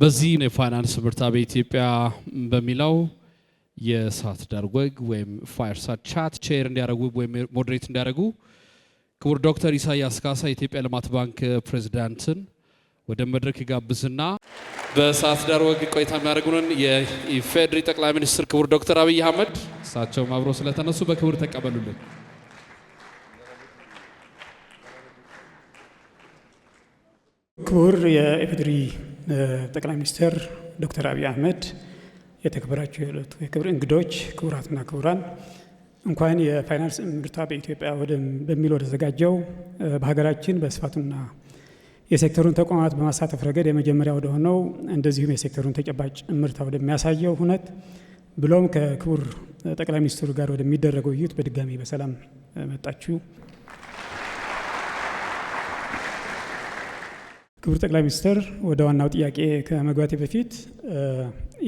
በዚህ የፋይናንስ ምርታ በኢትዮጵያ በሚለው የእሳት ዳር ወግ ወይም ፋየርሳይድ ቻት ቼር እንዲያደርጉ ወይም ሞዴሬት እንዲያደርጉ ክቡር ዶክተር ኢሳያስ ካሳ የኢትዮጵያ ልማት ባንክ ፕሬዝዳንትን ወደ መድረክ ይጋብዝና በእሳት ዳር ወግ ቆይታ የሚያደርጉንን የኢፌዴሪ ጠቅላይ ሚኒስትር ክቡር ዶክተር አብይ አህመድ እሳቸውም አብረው ስለተነሱ በክብር ተቀበሉልን። ክቡር የኢፌዴሪ ጠቅላይ ሚኒስትር ዶክተር አብይ አህመድ፣ የተከበራችሁ የዕለቱ የክብር እንግዶች፣ ክቡራትና ክቡራን፣ እንኳን የፋይናንስ ምርታ በኢትዮጵያ በሚል ወደ ተዘጋጀው በሀገራችን በስፋቱና የሴክተሩን ተቋማት በማሳተፍ ረገድ የመጀመሪያ ወደ ሆነው እንደዚሁም የሴክተሩን ተጨባጭ ምርታ ወደሚያሳየው ሁነት ብሎም ከክቡር ጠቅላይ ሚኒስትሩ ጋር ወደሚደረገው ውይይት በድጋሚ በሰላም መጣችሁ። ክቡር ጠቅላይ ሚኒስትር፣ ወደ ዋናው ጥያቄ ከመግባቴ በፊት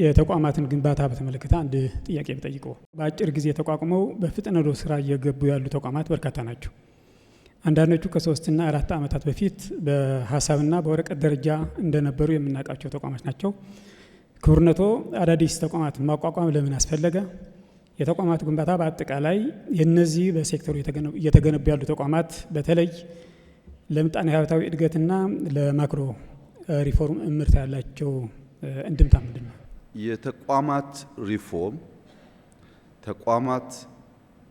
የተቋማትን ግንባታ በተመለከተ አንድ ጥያቄ ብጠይቆ። በአጭር ጊዜ ተቋቁመው በፍጥነት ወደ ስራ እየገቡ ያሉ ተቋማት በርካታ ናቸው። አንዳንዶቹ ከ3 እና 4 ዓመታት በፊት በሀሳብና በወረቀት ደረጃ እንደነበሩ የምናውቃቸው ተቋማት ናቸው። ክቡርነቶ አዳዲስ ተቋማት ማቋቋም ለምን አስፈለገ? የተቋማት ግንባታ በአጠቃላይ የነዚህ በሴክተሩ እየተገነቡ ያሉ ተቋማት በተለይ ለምጣኔ ሀብታዊ እድገትና ለማክሮ ሪፎርም እምርታ ያላቸው እንድምታ ምንድን ነው? የተቋማት ሪፎርም ተቋማት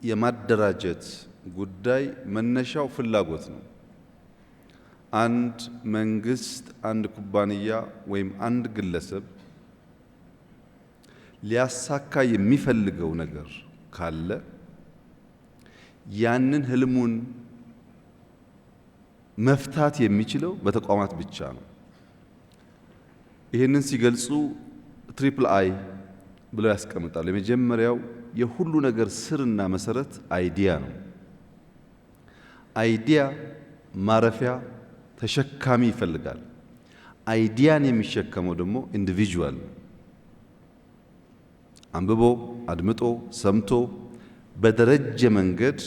የማደራጀት ጉዳይ መነሻው ፍላጎት ነው። አንድ መንግስት፣ አንድ ኩባንያ ወይም አንድ ግለሰብ ሊያሳካ የሚፈልገው ነገር ካለ ያንን ህልሙን መፍታት የሚችለው በተቋማት ብቻ ነው። ይህንን ሲገልጹ ትሪፕል አይ ብለው ያስቀምጣሉ። የመጀመሪያው የሁሉ ነገር ስርና መሰረት አይዲያ ነው። አይዲያ ማረፊያ ተሸካሚ ይፈልጋል። አይዲያን የሚሸከመው ደግሞ ኢንዲቪጁዋል አንብቦ አድምጦ ሰምቶ በደረጀ መንገድ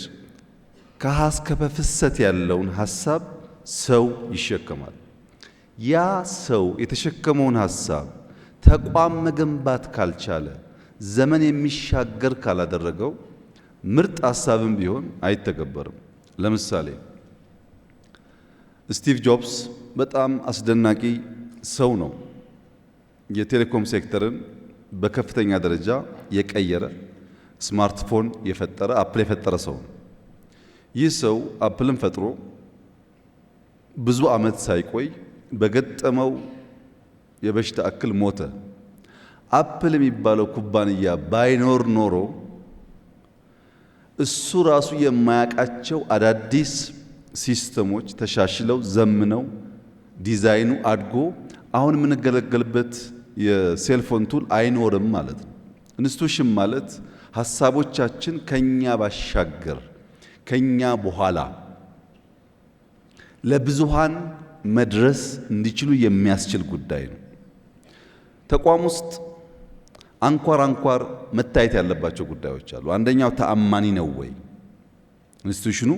ከሀስከፈ ፍሰት ያለውን ሀሳብ ሰው ይሸከማል። ያ ሰው የተሸከመውን ሀሳብ ተቋም መገንባት ካልቻለ፣ ዘመን የሚሻገር ካላደረገው ምርጥ ሀሳብም ቢሆን አይተገበርም። ለምሳሌ ስቲቭ ጆብስ በጣም አስደናቂ ሰው ነው። የቴሌኮም ሴክተርን በከፍተኛ ደረጃ የቀየረ፣ ስማርትፎን የፈጠረ፣ አፕል የፈጠረ ሰው ነው። ይህ ሰው አፕልን ፈጥሮ ብዙ ዓመት ሳይቆይ በገጠመው የበሽታ እክል ሞተ። አፕል የሚባለው ኩባንያ ባይኖር ኖሮ እሱ ራሱ የማያውቃቸው አዳዲስ ሲስተሞች ተሻሽለው ዘምነው ዲዛይኑ አድጎ አሁን የምንገለገልበት የሴልፎን ቱል አይኖርም ማለት ነው። ኢንስቲትዩሽን ማለት ሀሳቦቻችን ከኛ ባሻገር ከኛ በኋላ ለብዙሃን መድረስ እንዲችሉ የሚያስችል ጉዳይ ነው። ተቋም ውስጥ አንኳር መታየት ያለባቸው ጉዳዮች አሉ። አንደኛው ተአማኒ ነው ወይ? ኢንስቲትዩሽኑ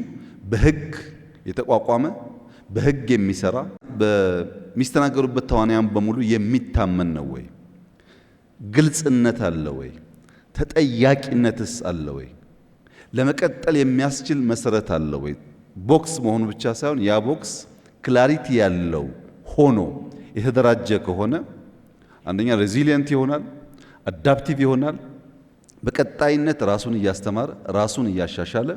በሕግ የተቋቋመ በሕግ የሚሰራ በሚስተናገሩበት ተዋናያን በሙሉ የሚታመን ነው ወይ? ግልጽነት አለ ወይ? ተጠያቂነትስ አለ ወይ? ለመቀጠል የሚያስችል መሰረት አለ ወይ? ቦክስ መሆኑ ብቻ ሳይሆን ያ ቦክስ ክላሪቲ ያለው ሆኖ የተደራጀ ከሆነ አንደኛ ሬዚሊየንት ይሆናል፣ አዳፕቲቭ ይሆናል። በቀጣይነት ራሱን እያስተማረ ራሱን እያሻሻለ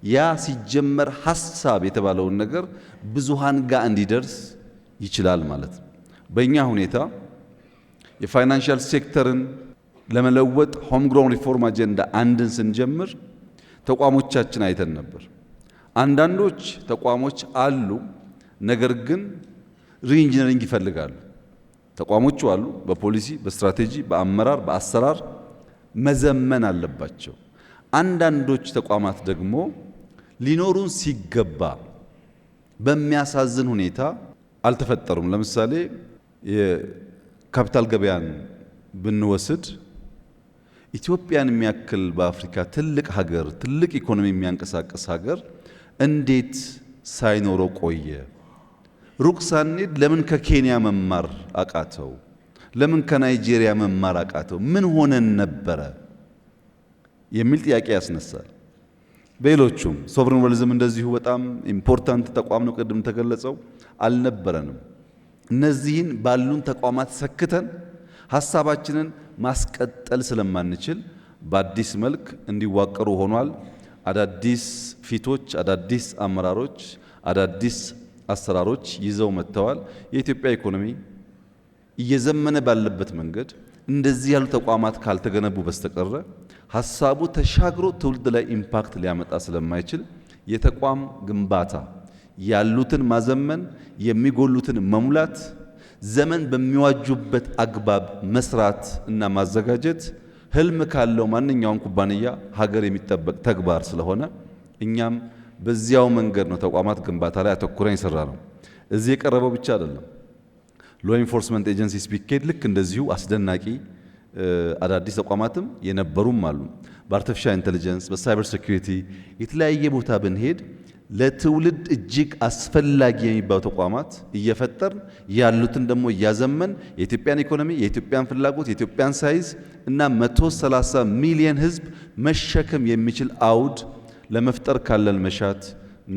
ያ ሲጀመር ሐሳብ የተባለውን ነገር ብዙሃን ጋር እንዲደርስ ይችላል ማለት ነው። በእኛ ሁኔታ የፋይናንሻል ሴክተርን ለመለወጥ ሆም ግሮውን ሪፎርም አጀንዳ አንድን ስንጀምር ተቋሞቻችን አይተን ነበር። አንዳንዶች ተቋሞች አሉ፣ ነገር ግን ሪኢንጂነሪንግ ይፈልጋሉ። ተቋሞቹ አሉ፣ በፖሊሲ በስትራቴጂ በአመራር በአሰራር መዘመን አለባቸው። አንዳንዶች ተቋማት ደግሞ ሊኖሩን ሲገባ በሚያሳዝን ሁኔታ አልተፈጠሩም። ለምሳሌ የካፒታል ገበያን ብንወስድ ኢትዮጵያን የሚያክል በአፍሪካ ትልቅ ሀገር፣ ትልቅ ኢኮኖሚ የሚያንቀሳቅስ ሀገር እንዴት ሳይኖረው ቆየ? ሩቅ ሳንሄድ ለምን ከኬንያ መማር አቃተው? ለምን ከናይጄሪያ መማር አቃተው? ምን ሆነን ነበረ የሚል ጥያቄ ያስነሳል። በሌሎቹም ሶቨሬን ዌልዝም እንደዚሁ በጣም ኢምፖርታንት ተቋም ነው። ቅድም ተገለጸው አልነበረንም። እነዚህን ባሉን ተቋማት ሰክተን ሐሳባችንን ማስቀጠል ስለማንችል በአዲስ መልክ እንዲዋቀሩ ሆኗል። አዳዲስ ፊቶች፣ አዳዲስ አመራሮች፣ አዳዲስ አሰራሮች ይዘው መጥተዋል። የኢትዮጵያ ኢኮኖሚ እየዘመነ ባለበት መንገድ እንደዚህ ያሉ ተቋማት ካልተገነቡ በስተቀረ ሐሳቡ ተሻግሮ ትውልድ ላይ ኢምፓክት ሊያመጣ ስለማይችል የተቋም ግንባታ ያሉትን ማዘመን፣ የሚጎሉትን መሙላት፣ ዘመን በሚዋጁበት አግባብ መስራት እና ማዘጋጀት ህልም ካለው ማንኛውም ኩባንያ ሀገር የሚጠበቅ ተግባር ስለሆነ እኛም በዚያው መንገድ ነው ተቋማት ግንባታ ላይ አተኩረን የሰራ ነው። እዚህ የቀረበው ብቻ አይደለም። ሎ ኢንፎርስመንት ኤጀንሲስ ቢኬድ ልክ እንደዚሁ አስደናቂ አዳዲስ ተቋማትም የነበሩም አሉ። በአርቲፊሻል ኢንተለጀንስ፣ በሳይበር ሴኩሪቲ የተለያየ ቦታ ብንሄድ ለትውልድ እጅግ አስፈላጊ የሚባሉ ተቋማት እየፈጠርን ያሉትን ደግሞ እያዘመን የኢትዮጵያን ኢኮኖሚ፣ የኢትዮጵያን ፍላጎት፣ የኢትዮጵያን ሳይዝ እና 130 ሚሊዮን ህዝብ መሸከም የሚችል አውድ ለመፍጠር ካለን መሻት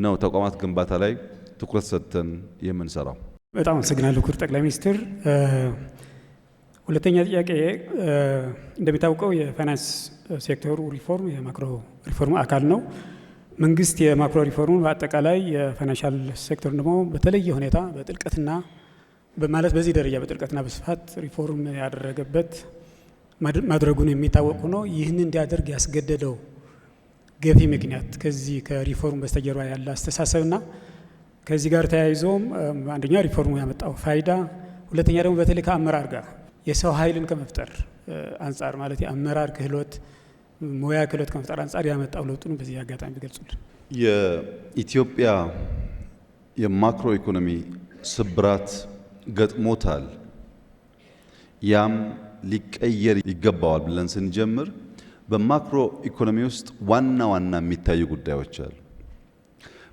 ነው ተቋማት ግንባታ ላይ ትኩረት ሰጥተን የምንሰራው። በጣም አመሰግናለሁ ክቡር ጠቅላይ ሚኒስትር። ሁለተኛ ጥያቄ እንደሚታወቀው የፋይናንስ ሴክተሩ ሪፎርም የማክሮ ሪፎርም አካል ነው። መንግስት የማክሮ ሪፎርሙን በአጠቃላይ የፋይናንሻል ሴክተሩን ደግሞ በተለየ ሁኔታ በጥልቀትና በማለት በዚህ ደረጃ በጥልቀትና በስፋት ሪፎርም ያደረገበት ማድረጉን የሚታወቅ ሆኖ ይህንን እንዲያደርግ ያስገደደው ገፊ ምክንያት ከዚህ ከሪፎርም በስተጀርባ ያለ አስተሳሰብና ከዚህ ጋር ተያይዞም አንደኛ ሪፎርሙ ያመጣው ፋይዳ፣ ሁለተኛ ደግሞ በተለይ ከአመራር ጋር የሰው ኃይልን ከመፍጠር አንጻር ማለት የአመራር ክህሎት ሙያ ክህሎት ከመፍጠር አንጻር ያመጣው ለውጡን በዚህ አጋጣሚ ቢገልጹልን። የኢትዮጵያ የማክሮ ኢኮኖሚ ስብራት ገጥሞታል። ያም ሊቀየር ይገባዋል ብለን ስንጀምር በማክሮ ኢኮኖሚ ውስጥ ዋና ዋና የሚታዩ ጉዳዮች አሉ።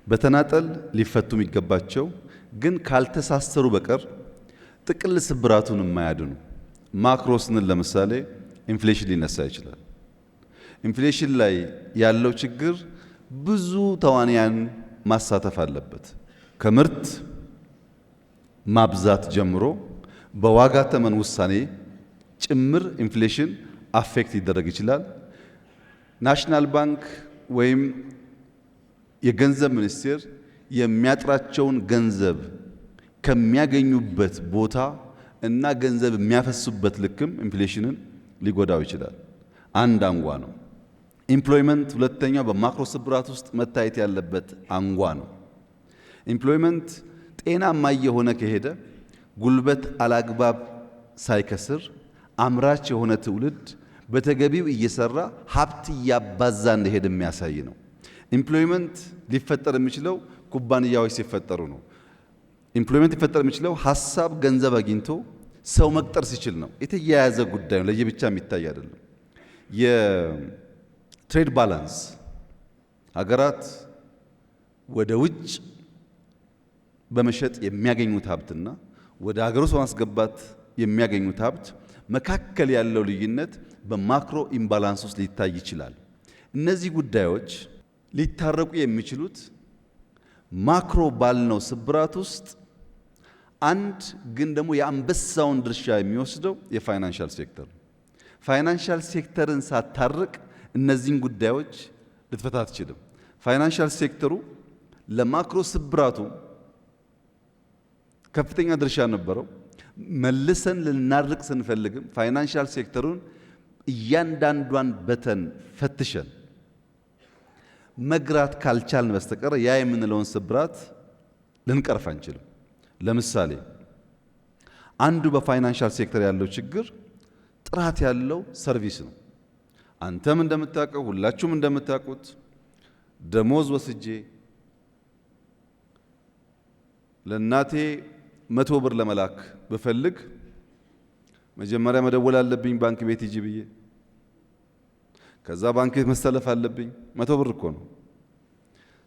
በተናጠል ሊፈቱ የሚገባቸው ግን ካልተሳሰሩ በቀር ጥቅል ስብራቱን የማያድኑ ማክሮ ስንል ለምሳሌ ኢንፍሌሽን ሊነሳ ይችላል። ኢንፍሌሽን ላይ ያለው ችግር ብዙ ተዋንያን ማሳተፍ አለበት። ከምርት ማብዛት ጀምሮ በዋጋ ተመን ውሳኔ ጭምር ኢንፍሌሽን አፌክት ሊደረግ ይችላል። ናሽናል ባንክ ወይም የገንዘብ ሚኒስቴር የሚያጥራቸውን ገንዘብ ከሚያገኙበት ቦታ እና ገንዘብ የሚያፈሱበት ልክም ኢንፍሌሽንን ሊጎዳው ይችላል። አንድ አንጓ ነው። ኢምፕሎይመንት ሁለተኛው በማክሮ ስብራት ውስጥ መታየት ያለበት አንጓ ነው። ኢምፕሎይመንት ጤናማ የሆነ ከሄደ ጉልበት አላግባብ ሳይከስር አምራች የሆነ ትውልድ በተገቢው እየሰራ ሀብት እያባዛ እንደሄደ የሚያሳይ ነው። ኢምፕሎይመንት ሊፈጠር የሚችለው ኩባንያዎች ሲፈጠሩ ነው። ኢምፕሎይመንት ሊፈጠር የሚችለው ሀሳብ ገንዘብ አግኝቶ ሰው መቅጠር ሲችል ነው። የተያያዘ ጉዳይ ነው፣ ለየብቻ የሚታይ አይደለም። የትሬድ ባላንስ ሀገራት ወደ ውጭ በመሸጥ የሚያገኙት ሀብትና ወደ ሀገር ውስጥ በማስገባት የሚያገኙት ሀብት መካከል ያለው ልዩነት በማክሮ ኢምባላንስ ውስጥ ሊታይ ይችላል። እነዚህ ጉዳዮች ሊታረቁ የሚችሉት ማክሮ ባልነው ስብራት ውስጥ አንድ ግን ደግሞ የአንበሳውን ድርሻ የሚወስደው የፋይናንሻል ሴክተር ነው። ፋይናንሻል ሴክተርን ሳታርቅ እነዚህን ጉዳዮች ልትፈታ አትችልም። ፋይናንሻል ሴክተሩ ለማክሮ ስብራቱ ከፍተኛ ድርሻ ነበረው። መልሰን ልናርቅ ስንፈልግም ፋይናንሻል ሴክተሩን እያንዳንዷን በተን ፈትሸን መግራት ካልቻልን በስተቀር ያ የምንለውን ስብራት ልንቀርፍ አንችልም። ለምሳሌ አንዱ በፋይናንሻል ሴክተር ያለው ችግር ጥራት ያለው ሰርቪስ ነው። አንተም እንደምታውቀው ሁላችሁም እንደምታውቁት ደሞዝ ወስጄ ለእናቴ 100 ብር ለመላክ ብፈልግ መጀመሪያ መደወል አለብኝ ባንክ ቤት ሂጂ ብዬ። ከዛ ባንክ ቤት መሰለፍ አለብኝ። 100 ብር እኮ ነው።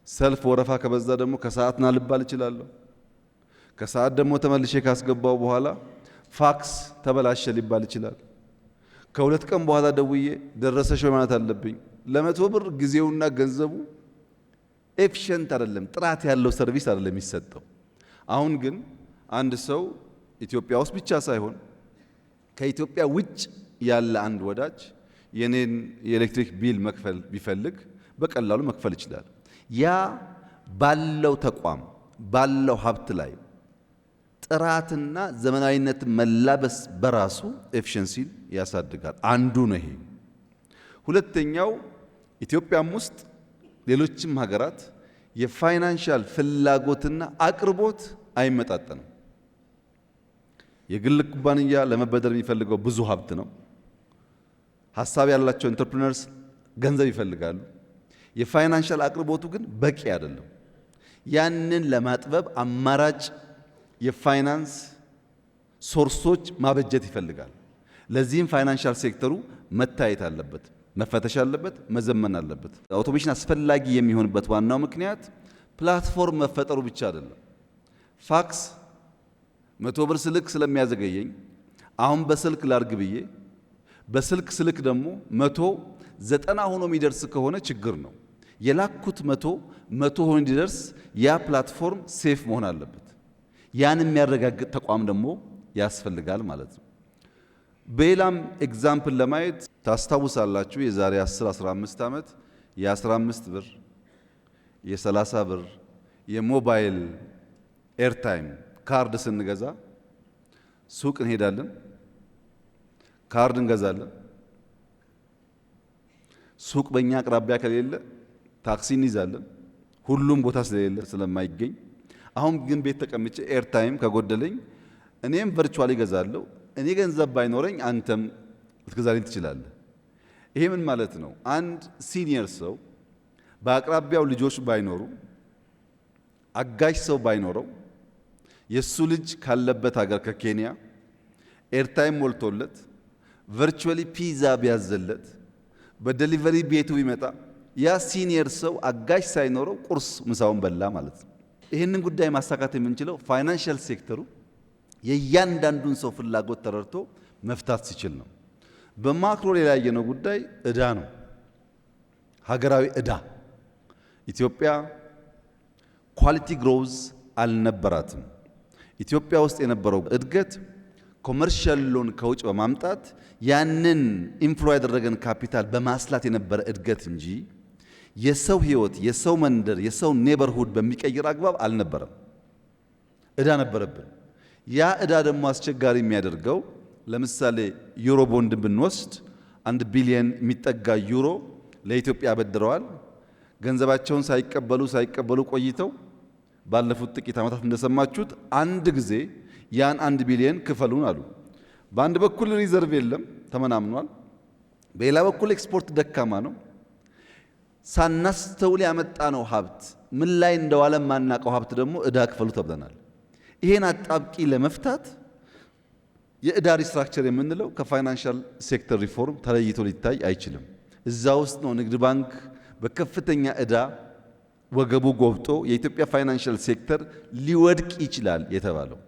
ሰልፍ ወረፋ ከበዛ ደግሞ ከሰዓት ና ልባል እችላለሁ። ከሰዓት ደግሞ ተመልሼ ካስገባው በኋላ ፋክስ ተበላሸ ሊባል ይችላል። ከሁለት ቀን በኋላ ደውዬ ደረሰሽ ማለት አለብኝ። ለ100 ብር ጊዜውና ገንዘቡ ኤፊሽንት አይደለም፣ ጥራት ያለው ሰርቪስ አይደለም የሚሰጠው። አሁን ግን አንድ ሰው ኢትዮጵያ ውስጥ ብቻ ሳይሆን ከኢትዮጵያ ውጭ ያለ አንድ ወዳጅ የኔን የኤሌክትሪክ ቢል መክፈል ቢፈልግ በቀላሉ መክፈል ይችላል። ያ ባለው ተቋም ባለው ሀብት ላይ ጥራትና ዘመናዊነት መላበስ በራሱ ኤፊሽንሲን ያሳድጋል። አንዱ ነው ይሄ። ሁለተኛው ኢትዮጵያም ውስጥ ሌሎችም ሀገራት የፋይናንሻል ፍላጎትና አቅርቦት አይመጣጠንም። የግል ኩባንያ ለመበደር የሚፈልገው ብዙ ሀብት ነው። ሀሳብ ያላቸው ኢንተርፕሪነርስ ገንዘብ ይፈልጋሉ። የፋይናንሻል አቅርቦቱ ግን በቂ አይደለም። ያንን ለማጥበብ አማራጭ የፋይናንስ ሶርሶች ማበጀት ይፈልጋል። ለዚህም ፋይናንሻል ሴክተሩ መታየት አለበት፣ መፈተሽ አለበት፣ መዘመን አለበት። አውቶሜሽን አስፈላጊ የሚሆንበት ዋናው ምክንያት ፕላትፎርም መፈጠሩ ብቻ አይደለም። ፋክስ 100 ብር ስልክ ስለሚያዘገየኝ አሁን በስልክ ላርግ ብዬ በስልክ ስልክ ደግሞ 190 ሆኖ የሚደርስ ከሆነ ችግር ነው። የላኩት 100 ሆኖ እንዲደርስ ያ ፕላትፎርም ሴፍ መሆን አለበት። ያን የሚያረጋግጥ ተቋም ደግሞ ያስፈልጋል ማለት ነው። በሌላም ኤግዛምፕል ለማየት ታስታውሳላችሁ፣ የዛሬ 10-15 ዓመት የ15 ብር የ30 ብር የሞባይል ኤርታይም ካርድ ስንገዛ ሱቅ እንሄዳለን፣ ካርድ እንገዛለን። ሱቅ በእኛ አቅራቢያ ከሌለ ታክሲ እንይዛለን፣ ሁሉም ቦታ ስለሌለ ስለማይገኝ። አሁን ግን ቤት ተቀምጬ ኤርታይም ከጎደለኝ እኔም ቨርቹዋሊ ገዛለሁ። እኔ ገንዘብ ባይኖረኝ አንተም ልትገዛልኝ ትችላለህ። ይሄ ምን ማለት ነው? አንድ ሲኒየር ሰው በአቅራቢያው ልጆች ባይኖሩ፣ አጋዥ ሰው ባይኖረው፣ የሱ ልጅ ካለበት ሀገር ከኬንያ ኤርታይም ሞልቶለት ቨርቹዋሊ ፒዛ ቢያዘለት በዴሊቨሪ ቤቱ ቢመጣ ያ ሲኒየር ሰው አጋዥ ሳይኖረው ቁርስ ምሳውን በላ ማለት ነው። ይህንን ጉዳይ ማሳካት የምንችለው ፋይናንሻል ሴክተሩ የእያንዳንዱን ሰው ፍላጎት ተረድቶ መፍታት ሲችል ነው። በማክሮ ሌላ ያየነው ጉዳይ ዕዳ ነው። ሀገራዊ ዕዳ። ኢትዮጵያ ኳሊቲ ግሮዝ አልነበራትም። ኢትዮጵያ ውስጥ የነበረው እድገት ኮመርሻል ሎን ከውጭ በማምጣት ያንን ኢንፍሎ ያደረገን ካፒታል በማስላት የነበረ እድገት እንጂ የሰው ህይወት፣ የሰው መንደር፣ የሰው ኔበርሁድ በሚቀይር አግባብ አልነበረም። ዕዳ ነበረብን። ያ ዕዳ ደግሞ አስቸጋሪ የሚያደርገው ለምሳሌ ዩሮ ቦንድ ብንወስድ 1 ቢሊዮን የሚጠጋ ዩሮ ለኢትዮጵያ አበድረዋል። ገንዘባቸውን ሳይቀበሉ ቆይተው ባለፉት ጥቂት ዓመታት እንደሰማችሁት አንድ ጊዜ ያን 1 ቢሊዮን ክፈሉን አሉ። በአንድ በኩል ሪዘርቭ የለም ተመናምኗል፣ በሌላ በኩል ኤክስፖርት ደካማ ነው። ሳናስተውል ያመጣነው ሀብት ምን ላይ እንደዋለ ማናቀው ሀብት ደግሞ ዕዳ ክፈሉ ተብለናል። ይሄን አጣብቂ ለመፍታት የዕዳ ሪስትራክቸር የምንለው ከፋይናንሻል ሴክተር ሪፎርም ተለይቶ ሊታይ አይችልም። እዛ ውስጥ ነው ንግድ ባንክ በከፍተኛ ዕዳ ወገቡ ጎብጦ የኢትዮጵያ ፋይናንሻል ሴክተር ሊወድቅ ይችላል የተባለው።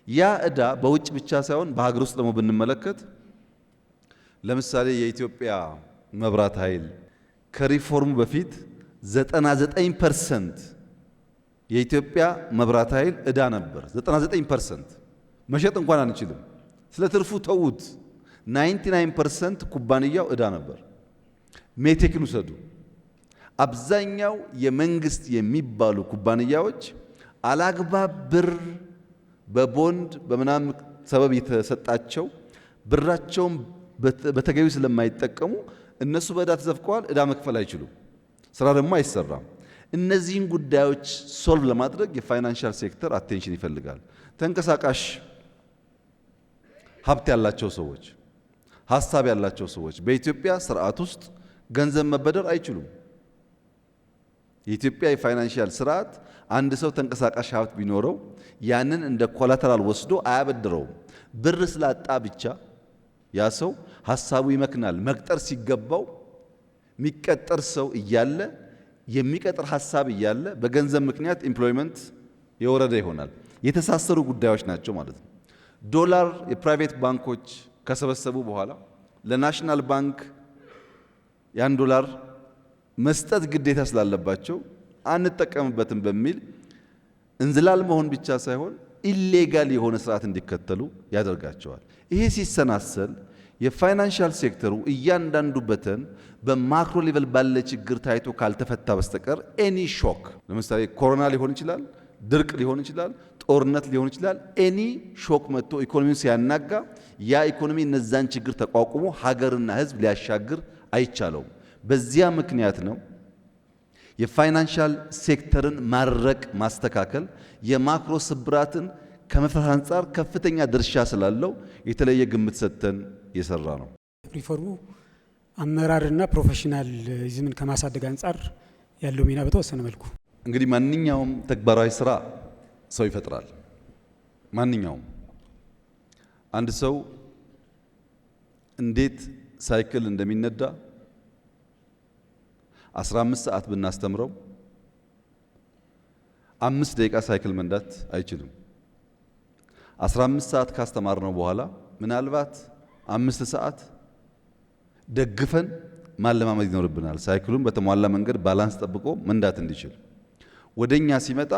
ያ ዕዳ በውጭ ብቻ ሳይሆን በሀገር ውስጥ ደግሞ ብንመለከት ለምሳሌ የኢትዮጵያ መብራት ኃይል ከሪፎርሙ በፊት 99% የኢትዮጵያ መብራት ኃይል ዕዳ ነበር። 99% መሸጥ እንኳን አንችልም። ስለ ትርፉ ተውት። 99% ኩባንያው ዕዳ ነበር። ሜቴክን ውሰዱ። አብዛኛው የመንግስት የሚባሉ ኩባንያዎች አላግባብ ብር በቦንድ በምናም ሰበብ የተሰጣቸው ብራቸውን በተገቢ ስለማይጠቀሙ እነሱ በዕዳ ተዘፍቀዋል። ዕዳ መክፈል አይችሉም። ስራ ደግሞ አይሰራም። እነዚህን ጉዳዮች ሶልቭ ለማድረግ የፋይናንሻል ሴክተር አቴንሽን ይፈልጋል። ተንቀሳቃሽ ሀብት ያላቸው ሰዎች፣ ሀሳብ ያላቸው ሰዎች በኢትዮጵያ ስርዓት ውስጥ ገንዘብ መበደር አይችሉም። የኢትዮጵያ የፋይናንሻል ስርዓት አንድ ሰው ተንቀሳቃሽ ሀብት ቢኖረው ያንን እንደ ኮላተራል ወስዶ አያበድረውም። ብር ስላጣ ብቻ ያ ሰው ሀሳቡ ይመክናል። መቅጠር ሲገባው የሚቀጠር ሰው እያለ የሚቀጥር ሀሳብ እያለ በገንዘብ ምክንያት ኤምፕሎይመንት የወረደ ይሆናል። የተሳሰሩ ጉዳዮች ናቸው ማለት ነው። ዶላር የፕራይቬት ባንኮች ከሰበሰቡ በኋላ ለናሽናል ባንክ ያን ዶላር መስጠት ግዴታ ስላለባቸው አንጠቀምበትም በሚል እንዝላል መሆን ብቻ ሳይሆን ኢሌጋል የሆነ ስርዓት እንዲከተሉ ያደርጋቸዋል። ይሄ ሲሰናሰል የፋይናንሻል ሴክተሩ እያንዳንዱ በተን በማክሮ ሌቨል ባለ ችግር ታይቶ ካልተፈታ በስተቀር ኤኒ ሾክ፣ ለምሳሌ ኮሮና ሊሆን ይችላል፣ ድርቅ ሊሆን ይችላል፣ ጦርነት ሊሆን ይችላል። ኤኒ ሾክ መጥቶ ኢኮኖሚውን ሲያናጋ ያ ኢኮኖሚ እነዛን ችግር ተቋቁሞ ሀገርና ሕዝብ ሊያሻግር አይቻለውም። በዚያ ምክንያት ነው የፋይናንሻል ሴክተርን ማረቅ ማስተካከል የማክሮ ስብራትን ከመፍታት አንጻር ከፍተኛ ድርሻ ስላለው የተለየ ግምት ሰጥተን የሰራ ነው። ሪፎርሙ አመራርና ፕሮፌሽናሊዝምን ከማሳደግ አንጻር ያለው ሚና በተወሰነ መልኩ እንግዲህ ማንኛውም ተግባራዊ ስራ ሰው ይፈጥራል። ማንኛውም አንድ ሰው እንዴት ሳይክል እንደሚነዳ 15 ሰዓት ብናስተምረው 5 ደቂቃ ሳይክል መንዳት አይችልም። 15 ሰዓት ካስተማርነው በኋላ ምናልባት 5 ሰዓት ደግፈን ማለማመድ ይኖርብናል። ሳይክሉን በተሟላ መንገድ ባላንስ ጠብቆ መንዳት እንዲችል። ወደኛ ሲመጣ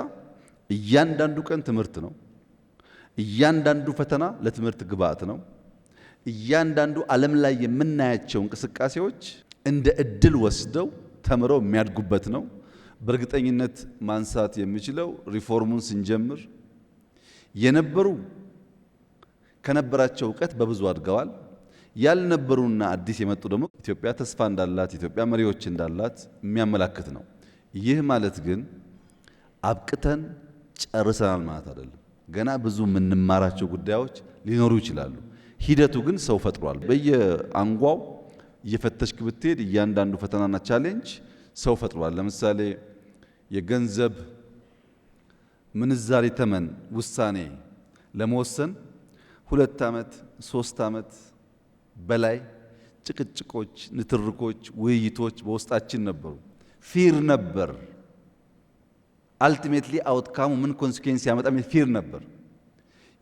እያንዳንዱ ቀን ትምህርት ነው። እያንዳንዱ ፈተና ለትምህርት ግብዓት ነው። እያንዳንዱ ዓለም ላይ የምናያቸው እንቅስቃሴዎች እንደ እድል ወስደው ተምረው የሚያድጉበት ነው። በእርግጠኝነት ማንሳት የሚችለው ሪፎርሙን ስንጀምር የነበሩ ከነበራቸው እውቀት በብዙ አድገዋል። ያልነበሩና አዲስ የመጡ ደግሞ ኢትዮጵያ ተስፋ እንዳላት፣ ኢትዮጵያ መሪዎች እንዳላት የሚያመላክት ነው። ይህ ማለት ግን አብቅተን ጨርሰናል ማለት አይደለም። ገና ብዙ የምንማራቸው ጉዳዮች ሊኖሩ ይችላሉ። ሂደቱ ግን ሰው ፈጥሯል። በየአንጓው እየፈተሽክ ብትሄድ እያንዳንዱ ፈተናና ቻሌንጅ ሰው ፈጥሯል። ለምሳሌ የገንዘብ ምንዛሪ ተመን ውሳኔ ለመወሰን 2 ዓመት 3 ዓመት በላይ ጭቅጭቆች፣ ንትርኮች፣ ውይይቶች በውስጣችን ነበሩ። ፊር ነበር። አልቲሜትሊ አውትካሙ ምን ኮንሲኩዌንስ ያመጣ ፊር ነበር።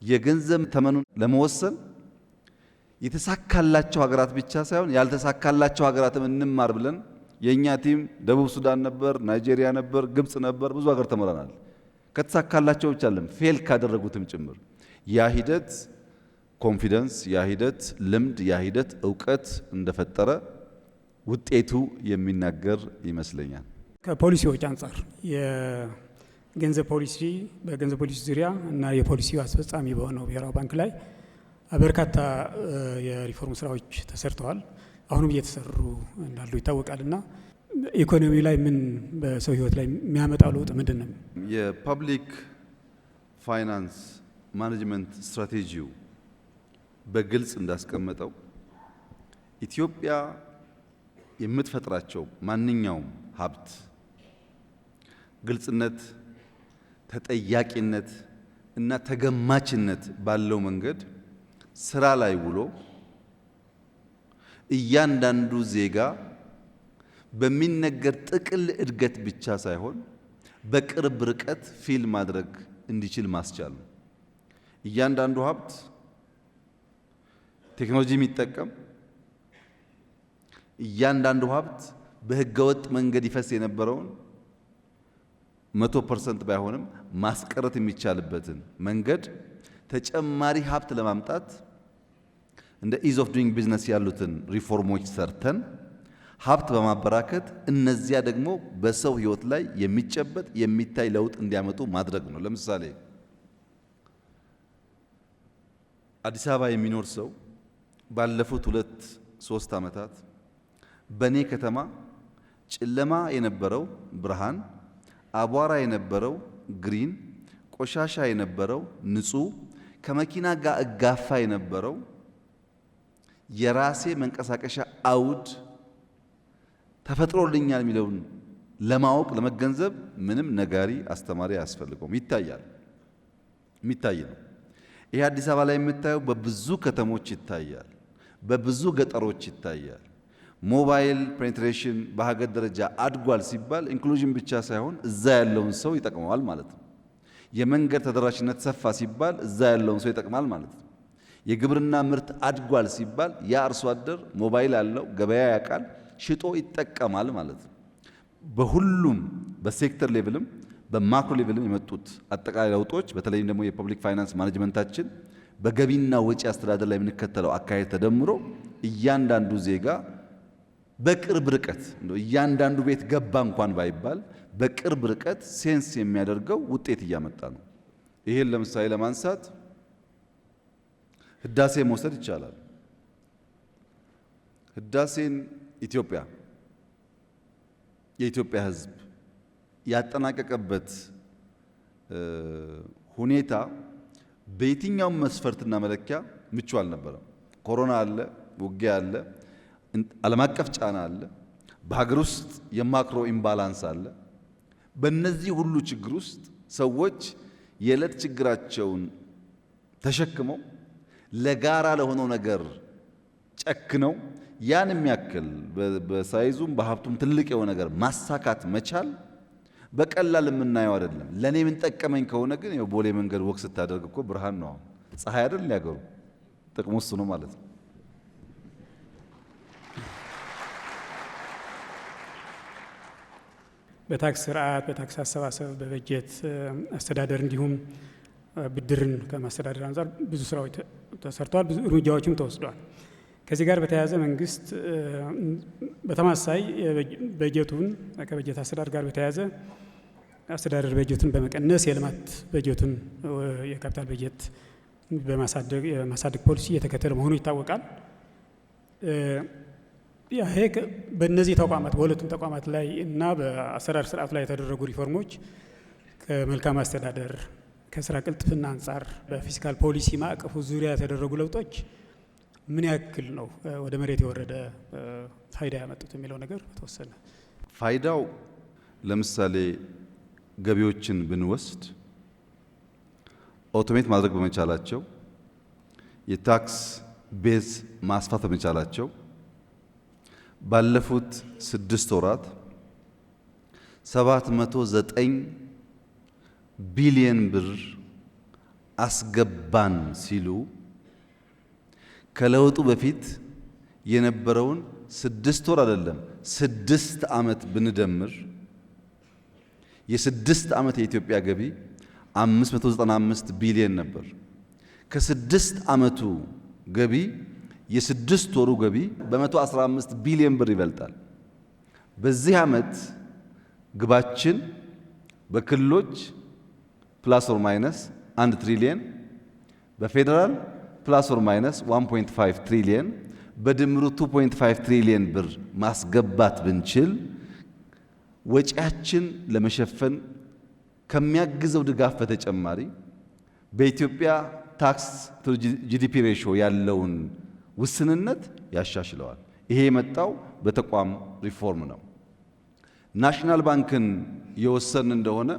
የገንዘብ ተመኑን ለመወሰን የተሳካላቸው ሀገራት ብቻ ሳይሆን ያልተሳካላቸው ሀገራትም እንማር ብለን የኛ ቲም ደቡብ ሱዳን ነበር፣ ናይጄሪያ ነበር፣ ግብጽ ነበር። ብዙ ሀገር ተመረናል። ከተሳካላቸው ብቻ አይደለም ፌል ካደረጉትም ጭምር። ያ ሂደት ኮንፊደንስ፣ ያ ሂደት ልምድ፣ ያ ሂደት እውቀት እንደፈጠረ ውጤቱ የሚናገር ይመስለኛል። ከፖሊሲዎች አንጻር የገንዘብ ፖሊሲ በገንዘብ ፖሊሲ ዙሪያ እና የፖሊሲው አስፈጻሚ በሆነው ብሔራዊ ባንክ ላይ በርካታ የሪፎርም ስራዎች ተሰርተዋል። አሁንም እየተሰሩ እንዳሉ ይታወቃል። እና ኢኮኖሚ ላይ ምን በሰው ህይወት ላይ የሚያመጣው ለውጥ ምንድን ነው? የፐብሊክ ፋይናንስ ማኔጅመንት ስትራቴጂው በግልጽ እንዳስቀመጠው ኢትዮጵያ የምትፈጥራቸው ማንኛውም ሀብት ግልጽነት፣ ተጠያቂነት እና ተገማችነት ባለው መንገድ ስራ ላይ ውሎ እያንዳንዱ ዜጋ በሚነገር ጥቅል እድገት ብቻ ሳይሆን በቅርብ ርቀት ፊል ማድረግ እንዲችል ማስቻል ነው። እያንዳንዱ ሀብት ቴክኖሎጂ የሚጠቀም እያንዳንዱ ሀብት በህገወጥ መንገድ ይፈስ የነበረውን 100% ባይሆንም ማስቀረት የሚቻልበትን መንገድ ተጨማሪ ሀብት ለማምጣት እንደ ኢዝ ኦፍ ዱይንግ ቢዝነስ ያሉትን ሪፎርሞች ሰርተን ሀብት በማበራከት እነዚያ ደግሞ በሰው ህይወት ላይ የሚጨበጥ የሚታይ ለውጥ እንዲያመጡ ማድረግ ነው። ለምሳሌ አዲስ አበባ የሚኖር ሰው ባለፉት 2-3 ዓመታት በኔ ከተማ ጨለማ የነበረው ብርሃን፣ አቧራ የነበረው ግሪን፣ ቆሻሻ የነበረው ንጹህ፣ ከመኪና ጋር እጋፋ የነበረው የራሴ መንቀሳቀሻ አውድ ተፈጥሮልኛል የሚለውን ለማወቅ ለመገንዘብ ምንም ነጋሪ አስተማሪ አያስፈልገውም። ይታያል፣ የሚታይ ነው። ይሄ አዲስ አበባ ላይ የምታየው በብዙ ከተሞች ይታያል፣ በብዙ ገጠሮች ይታያል። ሞባይል ፔኔትሬሽን በሀገር ደረጃ አድጓል ሲባል ኢንክሉዥን ብቻ ሳይሆን እዛ ያለውን ሰው ይጠቅመዋል ማለት ነው። የመንገድ ተደራሽነት ሰፋ ሲባል እዛ ያለውን ሰው ይጠቅማል ማለት ነው። የግብርና ምርት አድጓል ሲባል ያ አርሶ አደር ሞባይል አለው፣ ገበያ ያውቃል፣ ሽጦ ይጠቀማል ማለት ነው። በሁሉም በሴክተር ሌቭልም በማክሮ ሌቭልም የመጡት አጠቃላይ ለውጦች በተለይም ደግሞ የፐብሊክ ፋይናንስ ማኔጅመንታችን በገቢና ወጪ አስተዳደር ላይ የምንከተለው አካሄድ ተደምሮ እያንዳንዱ ዜጋ በቅርብ ርቀት እያንዳንዱ ቤት ገባ እንኳን ባይባል በቅርብ ርቀት ሴንስ የሚያደርገው ውጤት እያመጣ ነው። ይሄን ለምሳሌ ለማንሳት ህዳሴ መውሰድ ይቻላል። ህዳሴን የኢትዮጵያ ህዝብ ያጠናቀቀበት ሁኔታ በየትኛውም መስፈርትና መለኪያ ምቹ አልነበረም። ኮሮና አለ፣ ውጊያ አለ፣ ዓለም አቀፍ ጫና አለ፣ በሀገር ውስጥ የማክሮ ኢምባላንስ አለ። በእነዚህ ሁሉ ችግር ውስጥ ሰዎች የዕለት ችግራቸውን ተሸክመው ለጋራ ለሆነው ነገር ጨክነው ያን የሚያክል በሳይዙም በሀብቱም ትልቅ የሆነ ነገር ማሳካት መቻል በቀላል የምናየው አይደለም። ለኔ ምን ጠቀመኝ ከሆነ ግን ቦሌ መንገድ ወክ ስታደርግ እኮ ብርሃን ነው። ፀሐይ አይደል ያገሩ ጥቅሙ እሱ ነው ማለት ነው። በታክስ ስርዓት፣ በታክስ አሰባሰብ፣ በበጀት አስተዳደር እንዲሁም ብድርን ከማስተዳደር አንጻር ብዙ ስራዎች ተሰርተዋል፣ ብዙ እርምጃዎችም ተወስደዋል። ከዚህ ጋር በተያያዘ መንግስት በተመሳሳይ በጀቱን ከበጀት አስተዳደር ጋር በተያያዘ አስተዳደር በጀቱን በመቀነስ የልማት በጀቱን የካፒታል በጀት በማሳደግ ፖሊሲ እየተከተለ መሆኑ ይታወቃል። ይሄ በእነዚህ ተቋማት በሁለቱም ተቋማት ላይ እና በአሰራር ስርዓቱ ላይ የተደረጉ ሪፎርሞች ከመልካም አስተዳደር ከስራ ቅልጥፍና አንጻር በፊስካል ፖሊሲ ማዕቀፉ ዙሪያ የተደረጉ ለውጦች ምን ያክል ነው ወደ መሬት የወረደ ፋይዳ ያመጡት የሚለው ነገር ተወሰነ። ፋይዳው ለምሳሌ ገቢዎችን ብንወስድ ኦቶሜት ማድረግ በመቻላቸው የታክስ ቤዝ ማስፋት በመቻላቸው ባለፉት 6 ወራት 709 ቢሊዮን ብር አስገባን ሲሉ ከለውጡ በፊት የነበረውን 6 ወር አይደለም 6 ዓመት ብንደምር የ6 ዓመት የኢትዮጵያ ገቢ 595 ቢሊዮን ነበር። ከ6 ዓመቱ ገቢ የ6 ወሩ ገቢ በ115 ቢሊዮን ብር ይበልጣል። በዚህ ዓመት ግባችን በክልሎች ፕላስ ኦር ማይነስ 1 ትሪሊየን፣ በፌደራል ፕላስ ኦር ማይነስ 1.5 ትሪሊየን፣ በድምሩ 2.5 ትሪሊየን ብር ማስገባት ብንችል ወጪያችን ለመሸፈን ከሚያግዘው ድጋፍ በተጨማሪ በኢትዮጵያ ታክስ ቱ ጂዲፒ ሬሾ ያለውን ውስንነት ያሻሽለዋል። ይሄ የመጣው በተቋም ሪፎርም ነው። ናሽናል ባንክን የወሰን እንደሆነ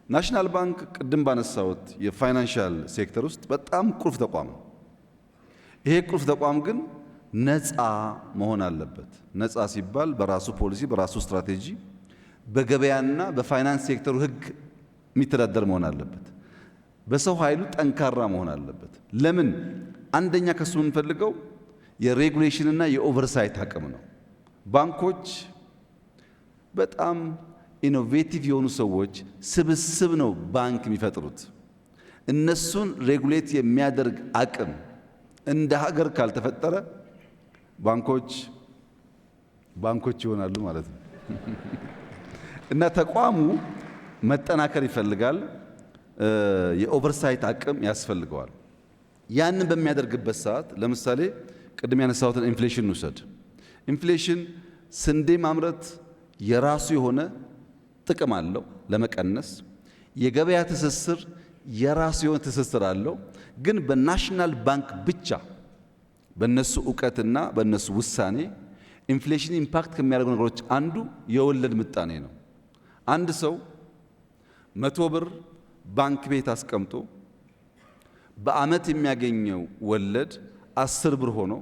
ናሽናል ባንክ ቅድም ባነሳሁት የፋይናንሻል ሴክተር ውስጥ በጣም ቁልፍ ተቋም ነው። ይሄ ቁልፍ ተቋም ግን ነፃ መሆን አለበት። ነፃ ሲባል በራሱ ፖሊሲ፣ በራሱ ስትራቴጂ፣ በገበያና በፋይናንስ ሴክተሩ ሕግ የሚተዳደር መሆን አለበት። በሰው ኃይሉ ጠንካራ መሆን አለበት። ለምን? አንደኛ ከሱ የምንፈልገው የሬጉሌሽንና የኦቨርሳይት አቅም ነው። ባንኮች በጣም ኢኖቬቲቭ የሆኑ ሰዎች ስብስብ ነው ባንክ የሚፈጥሩት። እነሱን ሬጉሌት የሚያደርግ አቅም እንደ ሀገር ካልተፈጠረ ባንኮች ይሆናሉ ማለት ነው። እና ተቋሙ መጠናከር ይፈልጋል። የኦቨርሳይት አቅም ያስፈልገዋል። ያንን በሚያደርግበት ሰዓት ለምሳሌ ቅድም ያነሳሁትን ኢንፍሌሽን ውሰድ። ኢንፍሌሽን ስንዴ ማምረት የራሱ የሆነ ጥቅም አለው ለመቀነስ። የገበያ ትስስር የራሱ የሆነ ትስስር አለው። ግን በናሽናል ባንክ ብቻ በነሱ ዕውቀትና በነሱ ውሳኔ ኢንፍሌሽን ኢምፓክት ከሚያደርጉ ነገሮች አንዱ የወለድ ምጣኔ ነው። አንድ ሰው 100 ብር ባንክ ቤት አስቀምጦ በአመት የሚያገኘው ወለድ 10 ብር ሆኖ